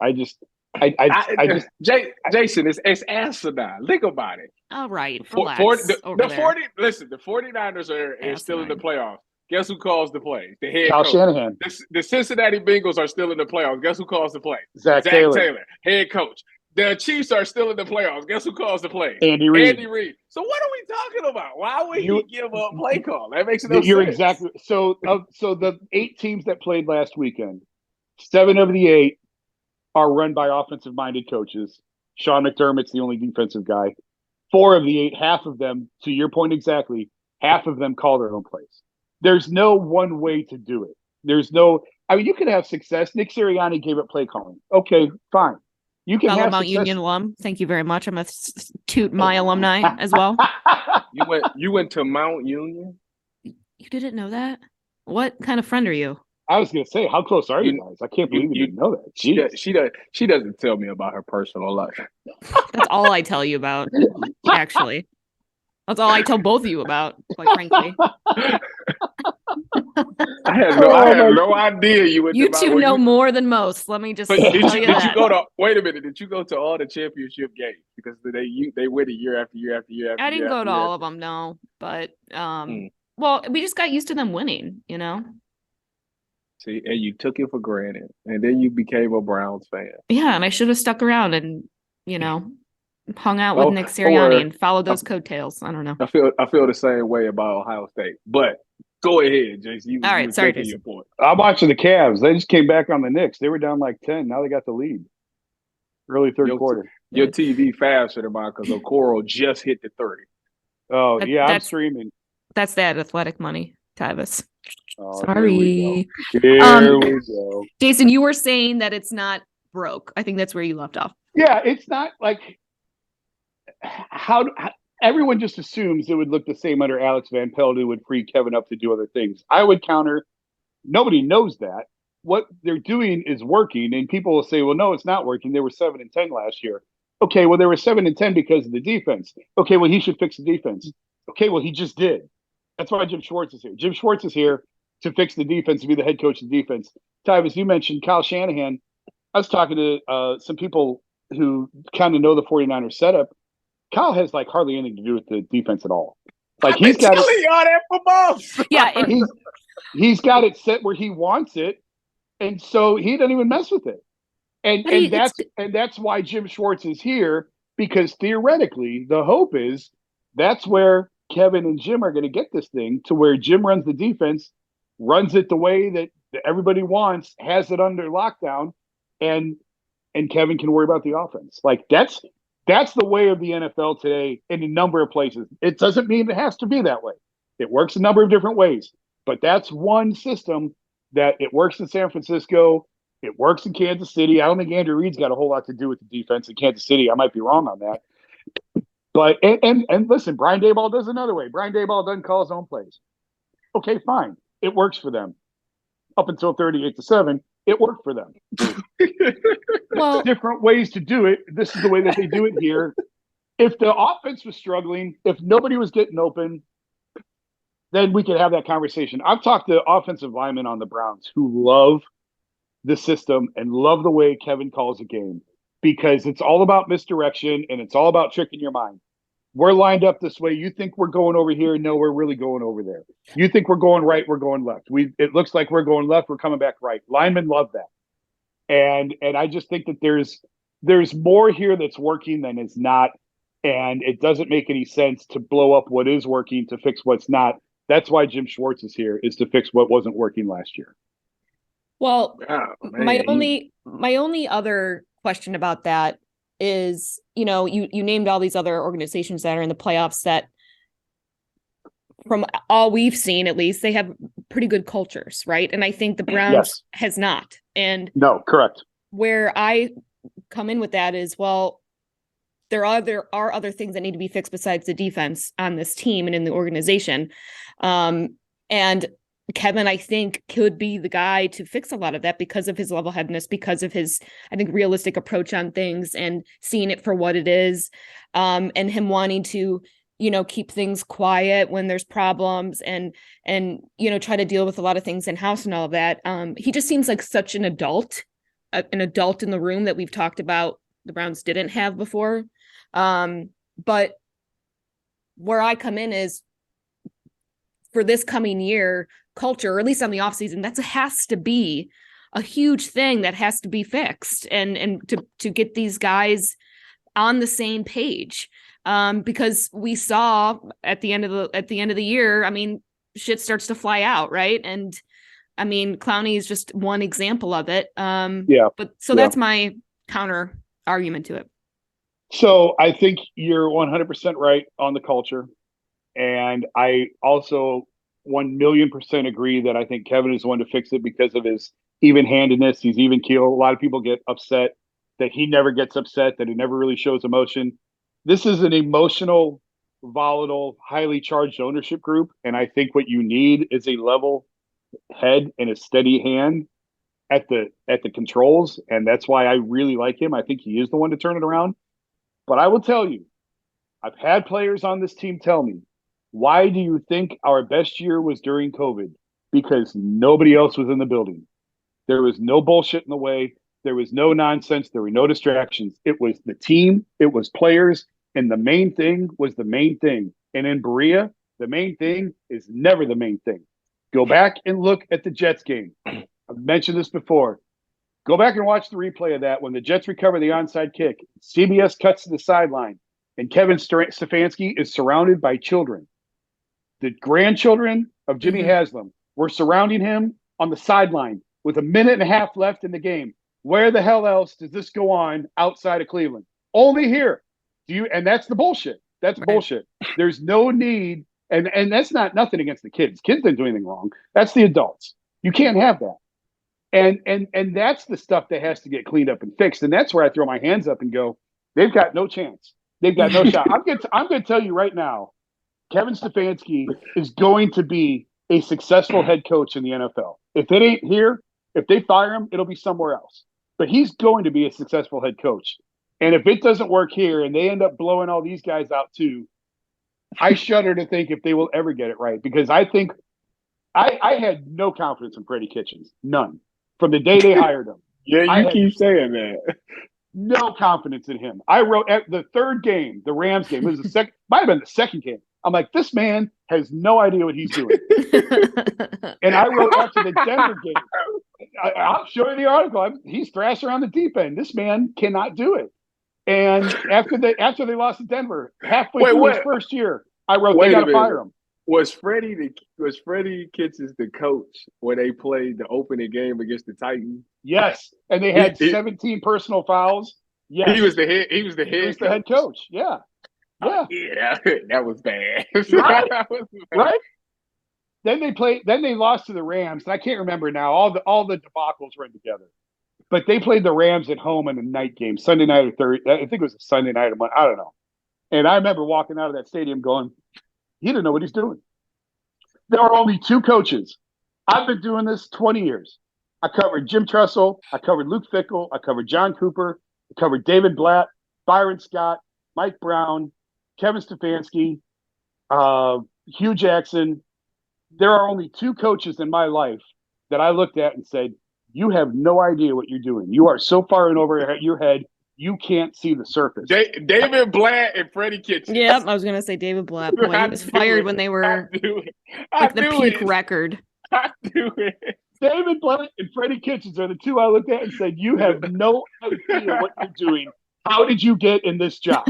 Jason, it's asinine. Think about it. All right. The 49ers are still in the playoffs. Guess who calls the plays? The head coach. Shanahan. The Cincinnati Bengals are still in the playoffs. Guess who calls the play? Zach Taylor, head coach. The Chiefs are still in the playoffs. Guess who calls the play? Andy Reid. So what are we talking about? Why would he give up play call? That makes no sense. You're exactly so. So the 8 teams that played last weekend, 7 of the 8 are run by offensive-minded coaches. Sean McDermott's the only defensive guy. 4 of the 8, half of them, to your point exactly, half of them call their own plays. There's no one way to do it. You can have success. Nick Sirianni gave up play calling. Okay, fine. You can have Mount success. Union alum. Thank you very much. I'm a toot my alumni as well. You went to Mount Union? You didn't know that? What kind of friend are you? I was going to say, how close are you guys? I can't believe you didn't know that. She doesn't tell me about her personal life. That's all I tell you about, actually. That's all I tell both of you about, quite frankly. I had no idea you went. You two know more than most. Let me just tell you that. Wait a minute. Did you go to all the championship games because they win it year after year after year after year? I didn't go to all of them, no. But well, we just got used to them winning, See, and you took it for granted, and then you became a Browns fan. Yeah, and I should have stuck around and hung out with Nick Sirianni and followed those coattails. I don't know. I feel the same way about Ohio State, but. Go ahead, Jason. All right, sorry, Jason. Your point. I'm watching the Cavs. They just came back on the Knicks. They were down like 10. Now they got the lead. Early third quarter. Your TV faster than mine because Okoro just hit the 30. Oh, That- yeah, I'm that's streaming. that's that athletic money, Tyvis. Oh, Sorry. Here we go. Jason, you were saying that it's not broke. I think that's where you left off. Yeah, it's not like everyone just assumes it would look the same under Alex Van Pelt, who would free Kevin up to do other things. I would counter, nobody knows that. What they're doing is working, and people will say, well, no, it's not working. They were 7-10 last year. Okay, well, they were 7-10 because of the defense. Okay, well, he should fix the defense. Okay, well, he just did. That's why Jim Schwartz is here. Jim Schwartz is here to fix the defense, to be the head coach of the defense. Tyvis, you mentioned Kyle Shanahan. I was talking to some people who kind of know the 49ers setup. Kyle has like hardly anything to do with the defense at all. Like he's got it all that for months. Yeah, he's got it set where he wants it, and so he doesn't even mess with it. And that's why Jim Schwartz is here, because theoretically the hope is that's where Kevin and Jim are going to get this thing to where Jim runs the defense, runs it the way that everybody wants, has it under lockdown, and Kevin can worry about the offense. Like that's the way of the NFL today in a number of places. It doesn't mean it has to be that way. It works a number of different ways, but that's one system that it works in San Francisco. It works in Kansas City. I don't think Andrew Reid's got a whole lot to do with the defense in Kansas City. I might be wrong on that. But and listen, Brian Daboll does another way. Brian Daboll doesn't call his own plays. Okay, fine. It works for them. Up until 38-7, it worked for them. well, Different ways to do it. This is the way that they do it here. If the offense was struggling, if nobody was getting open, then we could have that conversation. I've talked to offensive linemen on the Browns who love the system and love the way Kevin calls a game, because it's all about misdirection and it's all about tricking your mind. We're lined up this way. You think we're going over here? No, we're really going over there. You think we're going right? We're going left. It looks like we're going left. We're coming back right. Linemen love that. And I just think that there's more here that's working than is not. And it doesn't make any sense to blow up what is working to fix what's not. That's why Jim Schwartz is here, is to fix what wasn't working last year. well, Oh, my man. only other question about that is, you named all these other organizations that are in the playoffs that, from all we've seen, at least, they have pretty good cultures, right? And I think the Browns has not. And No, correct. where I come in with that is, well, there are other things that need to be fixed besides the defense on this team and in the organization. And Kevin, I think, could be the guy to fix a lot of that because of his level-headedness, because of his, I think, realistic approach on things and seeing it for what it is, and him wanting to, keep things quiet when there's problems and try to deal with a lot of things in-house and all of that. He just seems like such an adult in the room that we've talked about the Browns didn't have before. But where I come in is, for this coming year, culture, or at least on the offseason, that has to be a huge thing that has to be fixed and to get these guys on the same page. Because we saw at the end of the year, I mean, shit starts to fly out, right? And I mean, Clowney is just one example of it. That's my counter argument to it. So I think you're 100% right on the culture. And I also 1,000,000% agree that I think Kevin is the one to fix it because of his even-handedness. He's even keel. A lot of people get upset that he never gets upset, that he never really shows emotion. This is an emotional, volatile, highly charged ownership group. And I think what you need is a level head and a steady hand at the controls. And that's why I really like him. I think he is the one to turn it around. But I will tell you, I've had players on this team tell me, why do you think our best year was during COVID? Because nobody else was in the building. There was no bullshit in the way. There was no nonsense. There were no distractions. It was the team. It was players. And the main thing was the main thing. And in Berea, the main thing is never the main thing. Go back and look at the Jets game. I've mentioned this before. Go back and watch the replay of that when the Jets recover the onside kick. CBS cuts to the sideline, and Kevin Stefanski is surrounded by children. The grandchildren of Jimmy Haslam were surrounding him on the sideline with a minute and a half left in the game. Where the hell else does this go on outside of Cleveland? Only here. And that's the bullshit. That's Right. bullshit. There's no need, and that's nothing against the kids. Kids didn't do anything wrong. That's the adults. You can't have that. And that's the stuff that has to get cleaned up and fixed. And that's where I throw my hands up and go, they've got no chance. They've got no shot. I'm going to tell you right now, Kevin Stefanski is going to be a successful head coach in the NFL. If it ain't here, if they fire him, it'll be somewhere else. But he's going to be a successful head coach. And if it doesn't work here and they end up blowing all these guys out too, I shudder to think if they will ever get it right. Because I think I had no confidence in Freddie Kitchens. None. From the day they hired him. Yeah, you keep saying that. No confidence in him. I wrote at the third game, the Rams game. It was the second, might have been the second game. I'm like, this man has no idea what he's doing. And I wrote after the Denver game, I'll show you the article. He's thrashing around the deep end. This man cannot do it. And after they lost to Denver, halfway through his first year, I wrote, they got to fire him. Was Freddie Kitchens the coach when they played the opening game against the Titans? Yes, and they had 17 personal fouls. Yes, he was the head. He was the head coach. Yeah, yeah, yeah. That was bad. Right? That was bad. Right. Then they lost to the Rams, and I can't remember now. All the debacles ran together, but they played the Rams at home in a night game, Sunday night or Thursday. I think it was a Sunday night or Monday. I don't know. And I remember walking out of that stadium going, he didn't know what he's doing. There are only two coaches. I've been doing this 20 years. I covered Jim Tressel. I covered Luke Fickell. I covered John Cooper. I covered David Blatt, Byron Scott, Mike Brown, Kevin Stefanski, Hugh Jackson. There are only two coaches in my life that I looked at and said, you have no idea what you're doing. You are so far in over your head, you can't see the surface. David Blatt and Freddie Kitchens. Yep, I was going to say David Blatt. Boy, he was fired when they were like the peak record. I do it. David Blatt and Freddie Kitchens are the two I looked at and said, you have no idea what you're doing. How did you get in this job?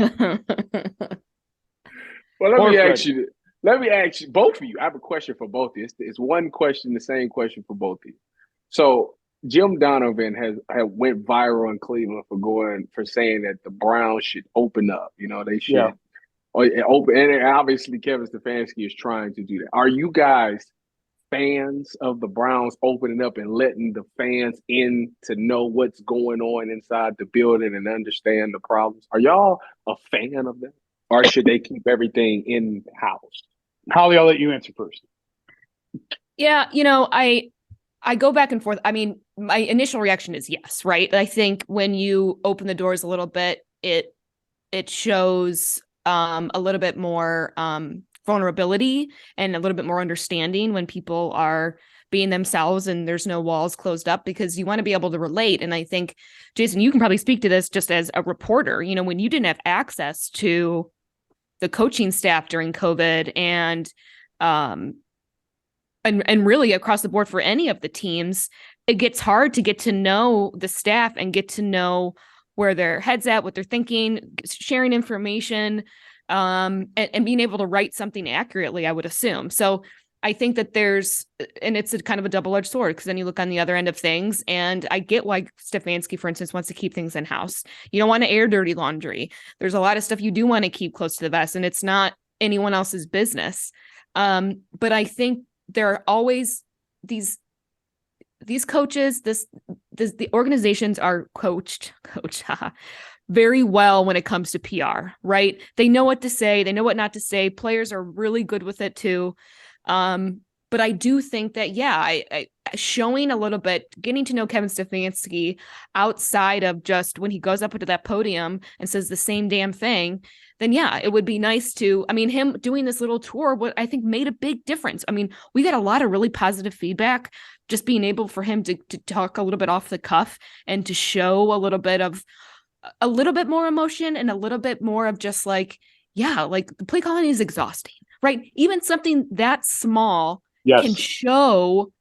Well, let me ask you both of you. I have a question for both of you. It's one question, the same question for both of you. So Jim Donovan has went viral in Cleveland for saying that the Browns should open up. You know, they should open, and obviously Kevin Stefanski is trying to do that. Are you guys fans of the Browns opening up and letting the fans in to know what's going on inside the building and understand the problems? Are y'all a fan of that, or should they keep everything in house? Holly, I'll let you answer first. Yeah, you know, I go back and forth. I mean, my initial reaction is yes, right? I think when you open the doors a little bit, it shows a little bit more vulnerability and a little bit more understanding when people are being themselves and there's no walls closed up, because you want to be able to relate. And I think, Jason, you can probably speak to this just as a reporter. You know, when you didn't have access to the coaching staff during COVID and really across the board for any of the teams, it gets hard to get to know the staff and get to know where their head's at, what they're thinking, sharing information, and being able to write something accurately, I would assume. So I think that it's a kind of a double-edged sword, because then you look on the other end of things, and I get why Stefanski, for instance, wants to keep things in-house. You don't want to air dirty laundry. There's a lot of stuff you do want to keep close to the vest, and it's not anyone else's business. But I think there are always these coaches, the organizations are coached very well when it comes to PR, right? They know what to say. They know what not to say. Players are really good with it too. But I do think that, I showing a little bit, getting to know Kevin Stefanski outside of just when he goes up into that podium and says the same damn thing, then it would be nice to, him doing this little tour, what I think made a big difference. We got a lot of really positive feedback, just being able for him to talk a little bit off the cuff and to show a little bit more emotion and a little bit more of just like the play calling is exhausting, right? Even something that small can show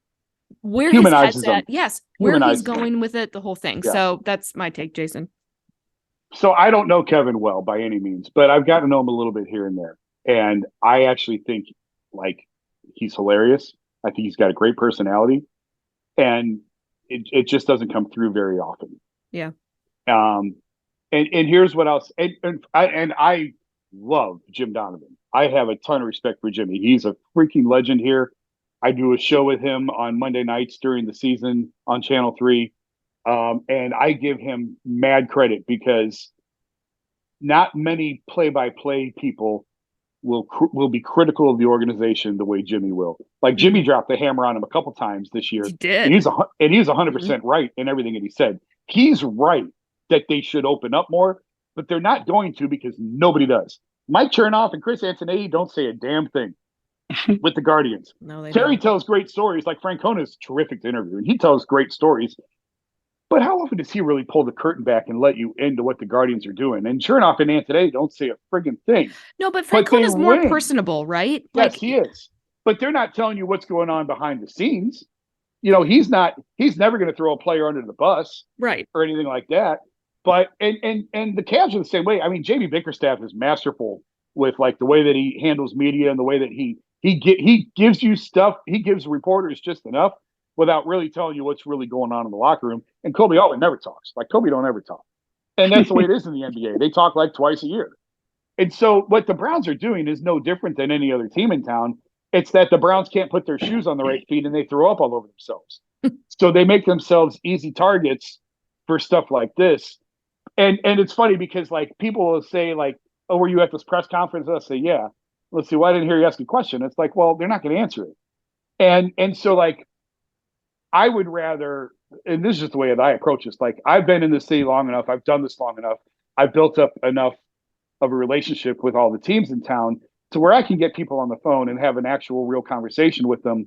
where his head's at. Yes, where he's going with it, the whole thing. Yeah. So that's my take, Jason. So I don't know Kevin well by any means, but I've gotten to know him a little bit here and there. And I actually think he's hilarious. I think he's got a great personality, and it just doesn't come through very often. Yeah. And here's what else. And I love Jim Donovan. I have a ton of respect for Jimmy. He's a freaking legend here. I do a show with him on Monday nights during the season on Channel 3. And I give him mad credit because not many play-by-play people will be critical of the organization the way Jimmy will. Like Jimmy dropped the hammer on him a couple times this year. He did. And he's 100% right in everything that he said. He's right that they should open up more, but they're not going to because nobody does. Mike Chernoff and Chris Antonetti don't say a damn thing with the Guardians. No, they Terry don't. tells great stories. Like Francona's terrific to interview, and he tells great stories. But how often does he really pull the curtain back and let you into what the Guardians are doing? And Chernoff and Antonetti don't say a friggin' thing. No, but But they Francona's more win. personable, right? Yes, he is. But they're not telling you what's going on behind the scenes. You know, he's never going to throw a player under the bus right. or anything like that. But and the Cavs are the same way. I mean, Jamie Bickerstaff is masterful with like the way that he handles media and the way that he gives you stuff. He gives reporters just enough without really telling you what's really going on in the locker room. And Kobe Altman never talks. Like Kobe don't ever talk. And that's the way it is in the NBA. They talk like twice a year. And so what the Browns are doing is no different than any other team in town. It's that the Browns can't put their shoes on the right feet and they throw up all over themselves. So they make themselves easy targets for stuff like this. And it's funny because like people will say like, oh, were you at this press conference? I'll say, yeah. Let's see, well, I didn't hear you ask a question. It's like, well, they're not going to answer it. And so like, I would rather, and this is just the way that I approach this, like I've been in the city long enough, I've done this long enough, I've built up enough of a relationship with all the teams in town to where I can get people on the phone and have an actual real conversation with them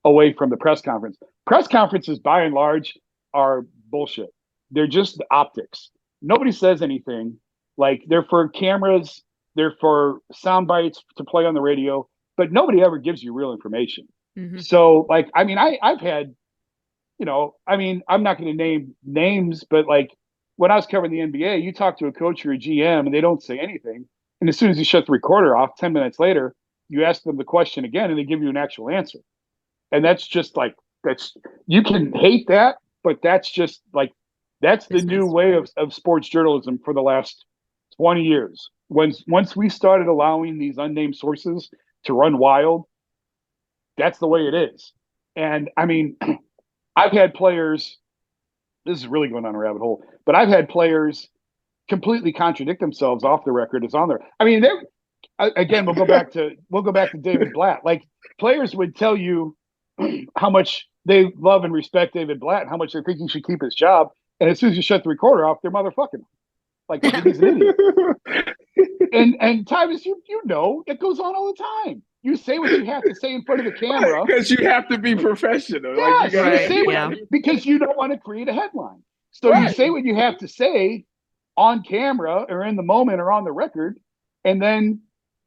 away from the press conference. Press conferences, by and large, are bullshit. They're just optics. Nobody says anything. Like they're for cameras, they're for sound bites to play on the radio, but nobody ever gives you real information. Mm-hmm. So like, I mean, I've had, you know, I mean, I'm not going to name names, but like when I was covering the NBA, you talk to a coach or a GM and they don't say anything. And as soon as you shut the recorder off, 10 minutes later, you ask them the question again and they give you an actual answer. And that's just like, you can hate that, but that's just like, that's the new way of sports journalism for the last 20 years. Once we started allowing these unnamed sources to run wild, that's the way it is. And I mean, I've had players, this is really going on a rabbit hole, but I've had players completely contradict themselves off the record as on there. I mean, again, we'll go back to David Blatt. Like players would tell you how much they love and respect David Blatt and how much they think he should keep his job. And as soon as you shut the recorder off, they're motherfucking like he's an idiot. And Tyvis, you know, it goes on all the time. You say what you have to say in front of the camera because you have to be professional. Yes, like you say because you don't want to create a headline. So you say what you have to say on camera or in the moment or on the record. And then,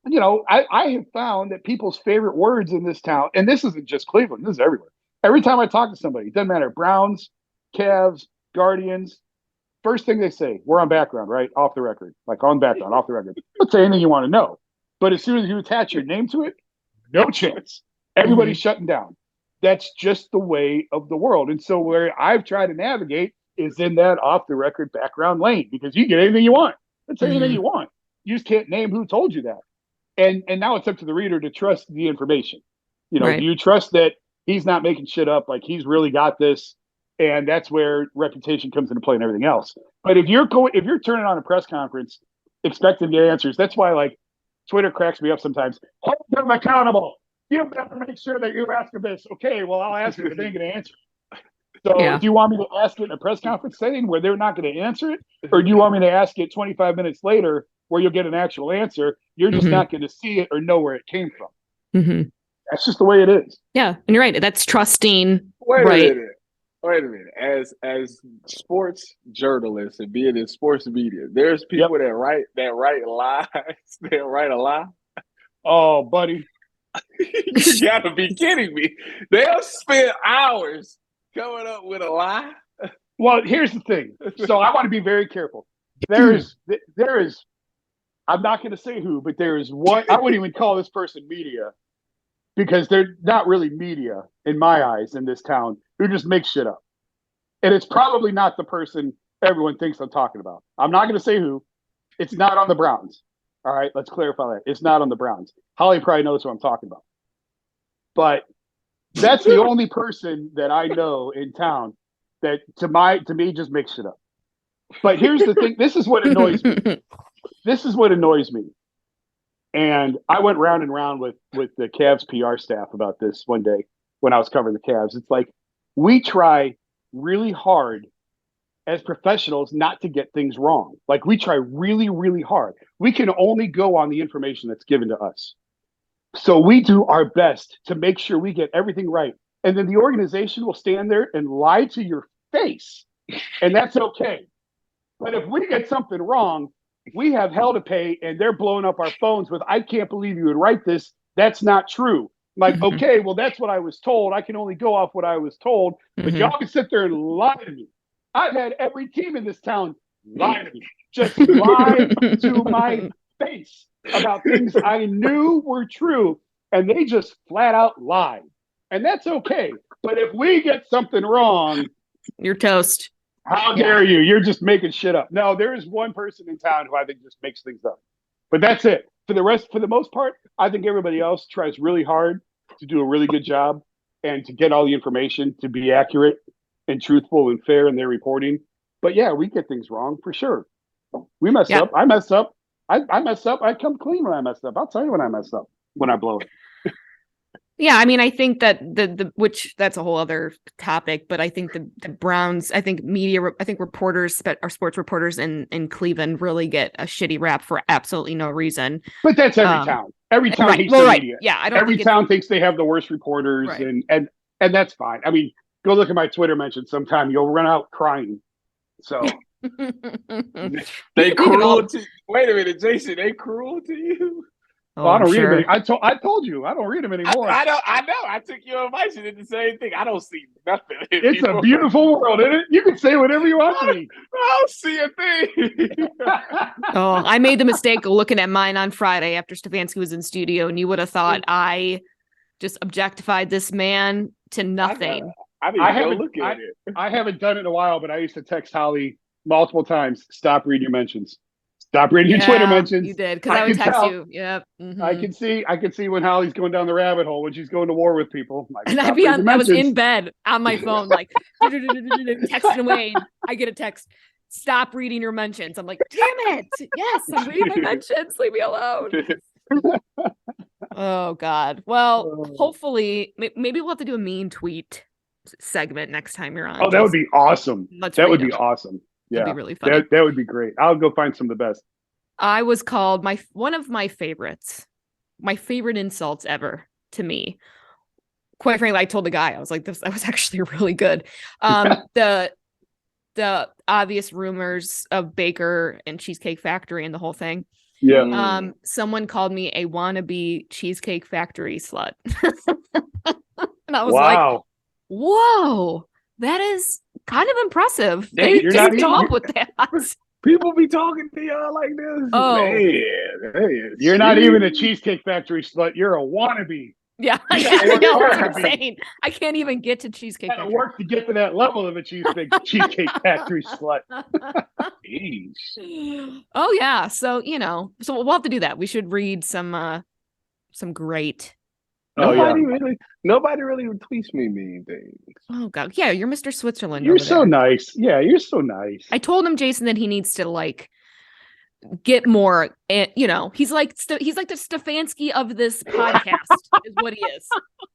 you know, I have found that people's favorite words in this town, and this isn't just Cleveland, this is everywhere. Every time I talk to somebody, it doesn't matter, Browns, Cavs, Guardians, first thing they say, we're on background, right? Off the record. Like on background, off the record. Don't say anything you want to know. But as soon as you attach your name to it, no chance. Everybody's shutting down. That's just the way of the world. And so where I've tried to navigate is in that off the record background lane because you get anything you want. That's anything you want. You just can't name who told you that. And now it's up to the reader to trust the information. You know, do you trust that he's not making shit up, like he's really got this? And that's where reputation comes into play and everything else. But if you're turning on a press conference expecting the answers, that's why like Twitter cracks me up sometimes. Hold them accountable. You have to make sure that you ask them this. Okay, well, I'll ask it, but they ain't going to answer. So do you want me to ask it in a press conference setting where they're not going to answer it? Or do you want me to ask it 25 minutes later where you'll get an actual answer? You're just not going to see it or know where it came from. Mm-hmm. That's just the way it is. Yeah, and you're right. That's trusting. Wait a minute. As sports journalists and being in sports media, there's people that write lies. They write a lie. Oh, buddy. You gotta be kidding me. They'll spend hours coming up with a lie. Well, here's the thing. So I want to be very careful. There is, I'm not going to say who, but there is one, I wouldn't even call this person media because they're not really media in my eyes in this town who just makes shit up. And it's probably not the person everyone thinks I'm talking about. I'm not going to say who. It's not on the Browns. All right, let's clarify that. It's not on the Browns. Holly probably knows what I'm talking about. But that's the only person that I know in town that to me just makes shit up. But here's the thing. This is what annoys me. And I went round and round with the Cavs PR staff about this one day when I was covering the Cavs. It's like we try really hard as professionals not to get things wrong. Like we try really, really hard. We can only go on the information that's given to us. So we do our best to make sure we get everything right. And then the organization will stand there and lie to your face. And that's okay. But if we get something wrong, we have hell to pay and they're blowing up our phones with, I can't believe you would write this. That's not true. Like, okay, well, that's what I was told. I can only go off what I was told. But y'all can sit there and lie to me. I've had every team in this town lie to me. Just lie to my face about things I knew were true. And they just flat out lied. And that's okay. But if we get something wrong, you're toast. How dare you? You're just making shit up. No, there is one person in town who I think just makes things up. But that's it. For the most part, I think everybody else tries really hard to do a really good job and to get all the information to be accurate and truthful and fair in their reporting. But yeah, we get things wrong for sure. We mess up. I mess up. I mess up. I come clean when I mess up. I'll tell you when I mess up, when I blow it. Yeah, I mean, I think that which that's a whole other topic, but I think the Browns, I think reporters, our sports reporters in Cleveland really get a shitty rap for absolutely no reason. But that's every town. Every town hates the media. Yeah, I don't. Every town thinks they have the worst reporters, and that's fine. I mean, go look at my Twitter mentions sometime. You'll run out crying. So they cruel to. Wait a minute, Jason. They cruel to you. Well, I don't read them. I told you I don't read them anymore. I know. I took your advice. You did the same thing. I don't see nothing. It's a beautiful world, isn't it? You can say whatever you want to me. I don't see a thing. I made the mistake of looking at mine on Friday after Stefanski was in studio, and you would have thought I just objectified this man to nothing. I haven't look at it. I haven't done it in a while, but I used to text Holly multiple times. Stop reading your mentions. Stop reading your Twitter mentions. You did, because I would text you. Yep. Mm-hmm. I can see when Holly's going down the rabbit hole when she's going to war with people. Like, and I was in bed on my phone, like texting away. And I get a text. Stop reading your mentions. I'm like, damn it. Yes, I'm reading my mentions. Leave me alone. Oh God. Well, hopefully, maybe we'll have to do a mean tweet segment next time you're on. Oh, that would be awesome. That would be awesome. Yeah, that'd be really fun. That would be great. I'll go find some of the best. I was called one of my favorites, my favorite insults ever to me. Quite frankly, I told the guy, I was like, that was actually really good. The obvious rumors of Baker and Cheesecake Factory and the whole thing. Yeah. Someone called me a wannabe Cheesecake Factory slut. And I was like, whoa, that is kind of impressive. They didn't come up with that. People be talking to y'all like this. Oh, man. You're not even a Cheesecake Factory slut. You're a wannabe. Yeah, I know what I'm saying. I can't even get to Cheesecake Factory. Work to get to that level of a Cheesecake Factory slut. Oh yeah, so we'll have to do that. We should read some great. Nobody really tweets me mean things. Oh God, yeah, you're Mr. Switzerland. You're so nice. Yeah, you're so nice. I told him, Jason, that he needs to get more. He's like the Stefanski of this podcast is what he is.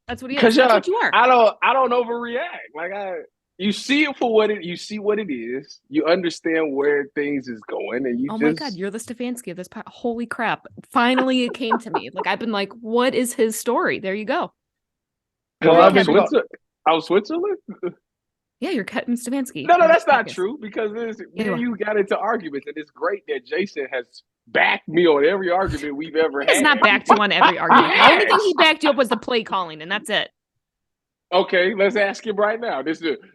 That's what he is. That's what you are. I don't overreact. You see it for what it. You see what it is. You understand where things is going, and you. Oh my God, you're the Stefanski of this. Holy crap! Finally, it came to me. I've been like, what is his story? There you go. Well, I was Switzerland. Yeah, you're cutting Stefanski. No, that's not true because you got into arguments, and it's great that Jason has backed me on every argument we've ever had. He's not backed you on every argument. The only thing he backed you up was the play calling, and that's it. Okay, let's ask him right now.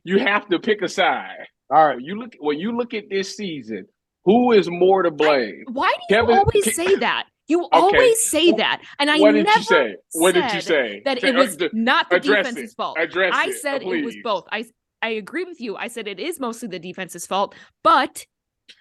You have to pick a side. All right, when you look at this season, who is more to blame? Why do you always say that? You always say that, and I never said what did you say? That it was not the defense's fault. I said please. It was both. I agree with you. I said it is mostly the defense's fault, but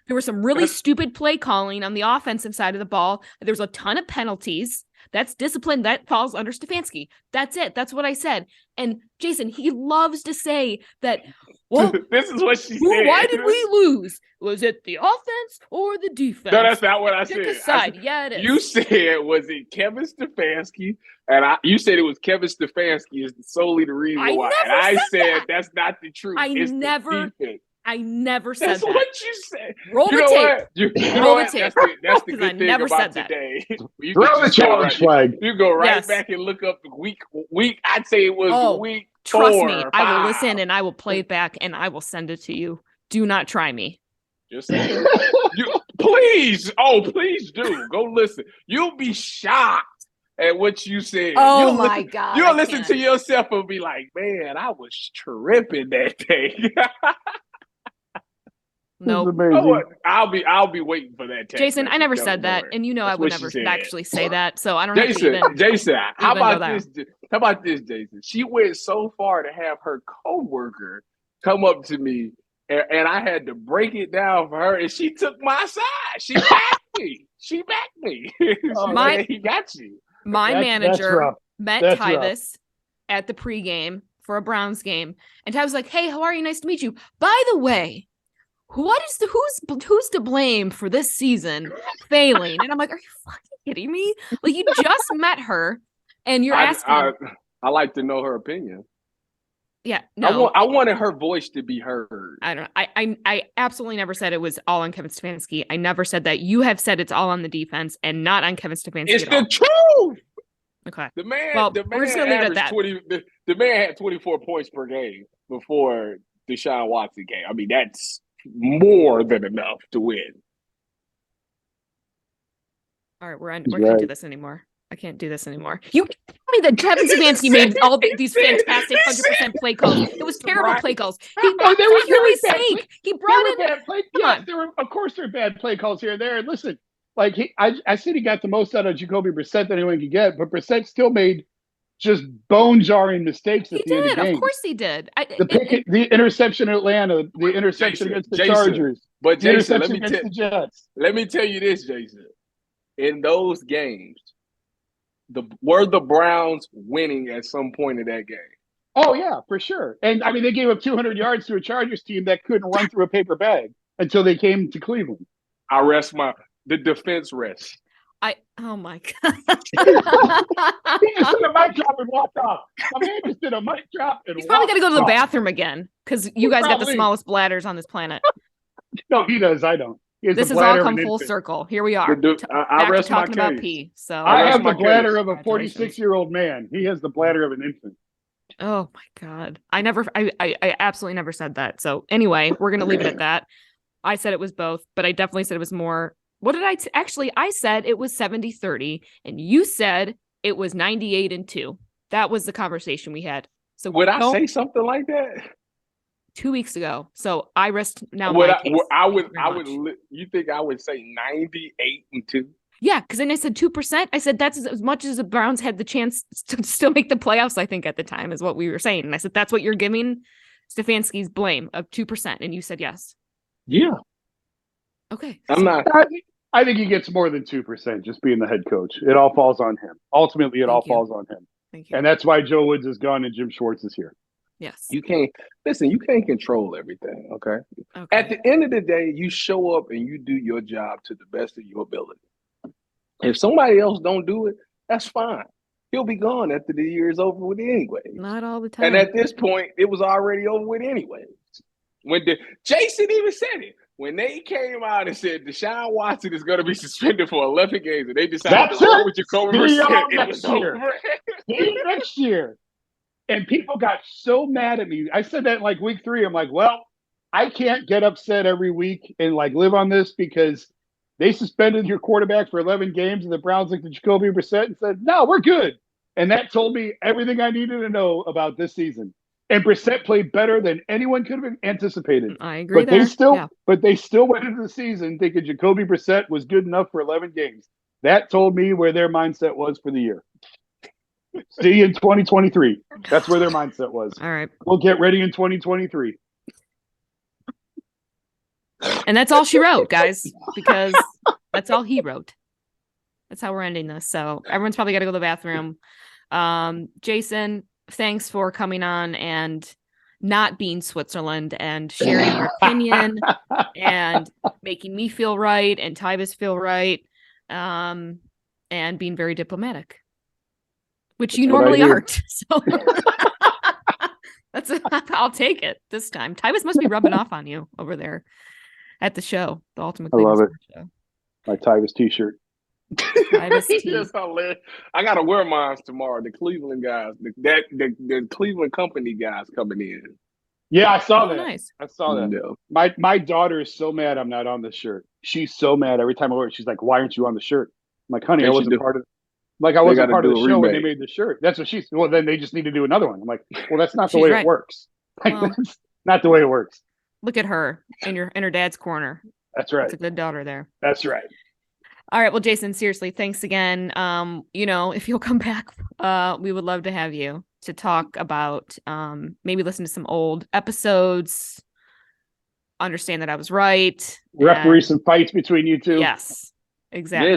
There was some really stupid play calling on the offensive side of the ball. There's a ton of penalties. That's discipline that falls under Stefanski. That's it. That's what I said. And Jason, he loves to say that, well, this is what she said. Why did we lose? Was it the offense or the defense? No, that's not what I Pick said. a side. Yeah, it is. You said, was it Kevin Stefanski? And you said it was Kevin Stefanski is solely the reason why. And I said that's not the truth. It's the defense. I never said that's that. That's what you said. Roll the tape. Roll the tape. That's the good thing never about said that. today. Throw the challenge flag. You go right back and look up the week. I'd say it was week 4. Trust me, I will listen and I will play it back and I will send it to you. Do not try me. Just saying. Please do. Go listen. You'll be shocked at what you said. Oh my God. You'll listen to yourself and be like, man, I was tripping that day. No, I'll be waiting for that text. Jason, I never said that, and I would never actually say that, so I don't have to even. Jason, how about this, Jason? She went so far to have her coworker come up to me, and I had to break it down for her, and she took my side. She backed me. She said, he got you. My manager met Tyvis at the pregame for a Browns game, and Tyvis was like, "Hey, how are you? Nice to meet you. By the way, who's to blame for this season failing?" And I'm like, "Are you fucking kidding me? Like, you just met her, and you're asking." I like to know her opinion. Yeah, no, I wanted her voice to be heard. I don't. I absolutely never said it was all on Kevin Stefanski. I never said that. You have said it's all on the defense and not on Kevin Stefanski. It's the truth. Okay. The man. We're just gonna leave it at that. The man had 24 points per game before Deshaun Watson came. I mean, that's more than enough to win. All right, we can't do this anymore. I can't do this anymore. You tell me that Kevin Stefanski made all these fantastic 100% play calls. It was terrible play calls. He brought in bad play. Yes, of course there are bad play calls here and there. And listen, like I said, he got the most out of Jacoby Brissett that anyone could get, but Brissett still made just bone-jarring mistakes at the end of the game. Of course he did. The interception in Atlanta, the interception against the Chargers, but Jason, let me tell you this, Jason. In those games, were the Browns winning at some point in that game? Oh yeah, for sure. And I mean, they gave up 200 yards to a Chargers team that couldn't run through a paper bag until they came to Cleveland. The defense rests. Oh my God. He just did a mic drop and walked off. My man just did a mic drop and He's probably got to go to the bathroom again because you guys got the smallest bladders on this planet. No, he does. I don't. This has all come full circle. Here we are. I rest my talking about pee. So I have the bladder of a 46-year-old man. He has the bladder of an infant. Oh my God. I absolutely never said that. So anyway, we're going to leave it at that. I said it was both, but I definitely said it was more. What did I actually, I said it was 70-30 and you said it was 98-2. That was the conversation we had. So would I say something like that? 2 weeks ago. So I rest now. You think I would say 98-2? Yeah, because then I said 2%. I said that's as much as the Browns had the chance to still make the playoffs, I think, at the time, is what we were saying. And I said, that's what you're giving Stefanski's blame of 2%. And you said yes. Yeah. Okay. I think he gets more than 2% just being the head coach. It all falls on him. Ultimately, it all falls on him. Thank you. And that's why Joe Woods is gone and Jim Schwartz is here. Yes. You can't control everything, okay? At the end of the day, you show up and you do your job to the best of your ability. If somebody else don't do it, that's fine. He'll be gone after the year is over with anyway. Not all the time. And at this point, it was already over with anyway. Jason even said it. When they came out and said Deshaun Watson is going to be suspended for 11 games, and they decided to go with Jacoby Brissett, it was over. Next year. And people got so mad at me. I said that in like week 3. I'm like, well, I can't get upset every week and like live on this because they suspended your quarterback for 11 games and the Browns looked at Jacoby Brissett and said, no, we're good. And that told me everything I needed to know about this season. And Brissett played better than anyone could have anticipated. I agree. But they still went into the season thinking Jacoby Brissett was good enough for 11 games. That told me where their mindset was for the year. See you in 2023. That's where their mindset was. All right. We'll get ready in 2023. And that's all she wrote, guys, because that's all he wrote. That's how we're ending this. So everyone's probably got to go to the bathroom. Jason, thanks for coming on and not being Switzerland and sharing your opinion and making me feel right and Tyvis feel right, and being very diplomatic, which you normally aren't. So I'll take it this time. Tyvis must be rubbing off on you over there at the show, the Ultimate Cleveland Sports Show. My Tyvis t-shirt. Yes, I gotta wear mine tomorrow. The Cleveland guys, the Cleveland company guys coming in. Yeah, I saw that. Nice. I saw that. Yeah. My daughter is so mad I'm not on this shirt. She's so mad every time I wear it. She's like, "Why aren't you on the shirt?" I'm like, "Honey, I wasn't part of it." Like I wasn't part of the show when they made the shirt. That's what she's. Well, then they just need to do another one. I'm like, well, that's not the way it works. Like, that's not the way it works. Look at her in her dad's corner. That's right. That's a good daughter there. That's right. All right. Well, Jason, seriously, thanks again. If you'll come back, we would love to have you to talk about maybe listen to some old episodes, understand that I was right. Referee some fights between you two. Yes, exactly.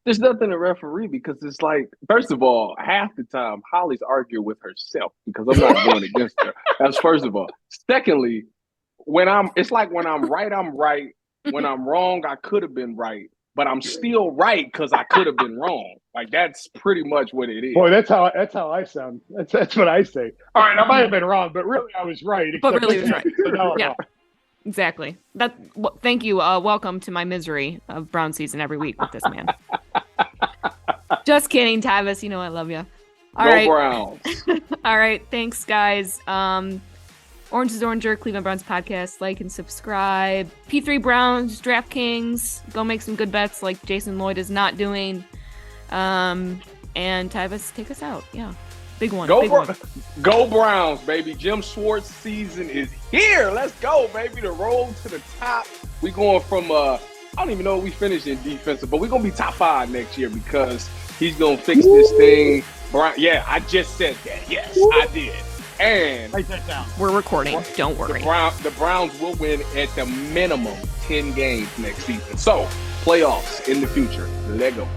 There's nothing to referee because it's like, first of all, half the time Holly's arguing with herself because I'm not going against her. That's first of all. Secondly, when I'm right, I'm right. When I'm wrong, I could have been right. But I'm still right because I could have been wrong. Like that's pretty much what it is. Boy, that's how I sound. That's what I say. All right, I might have been wrong, but really I was right. But really, was right. So now I'm yeah, wrong. Exactly. Thank you. Welcome to my misery of Brown season every week with this man. Just kidding, Tyvis. You know I love you. All right. Browns. All right. Thanks, guys. Orange is Oranger, Cleveland Browns podcast. Like and subscribe. P3 Browns, DraftKings. Go make some good bets like Jason Lloyd is not doing. And Tyvis, take us out. Yeah. Big one. Go Browns, baby. Jim Schwartz season is here. Let's go, baby. The road to the top. We going from I don't even know if we finished in defensive, but we're gonna be top 5 next year because he's gonna fix this thing. Yeah, I just said that. Yes, I did. And write that down. We're recording. Don't worry. The Browns will win at the minimum 10 games next season. So, playoffs in the future. Let go.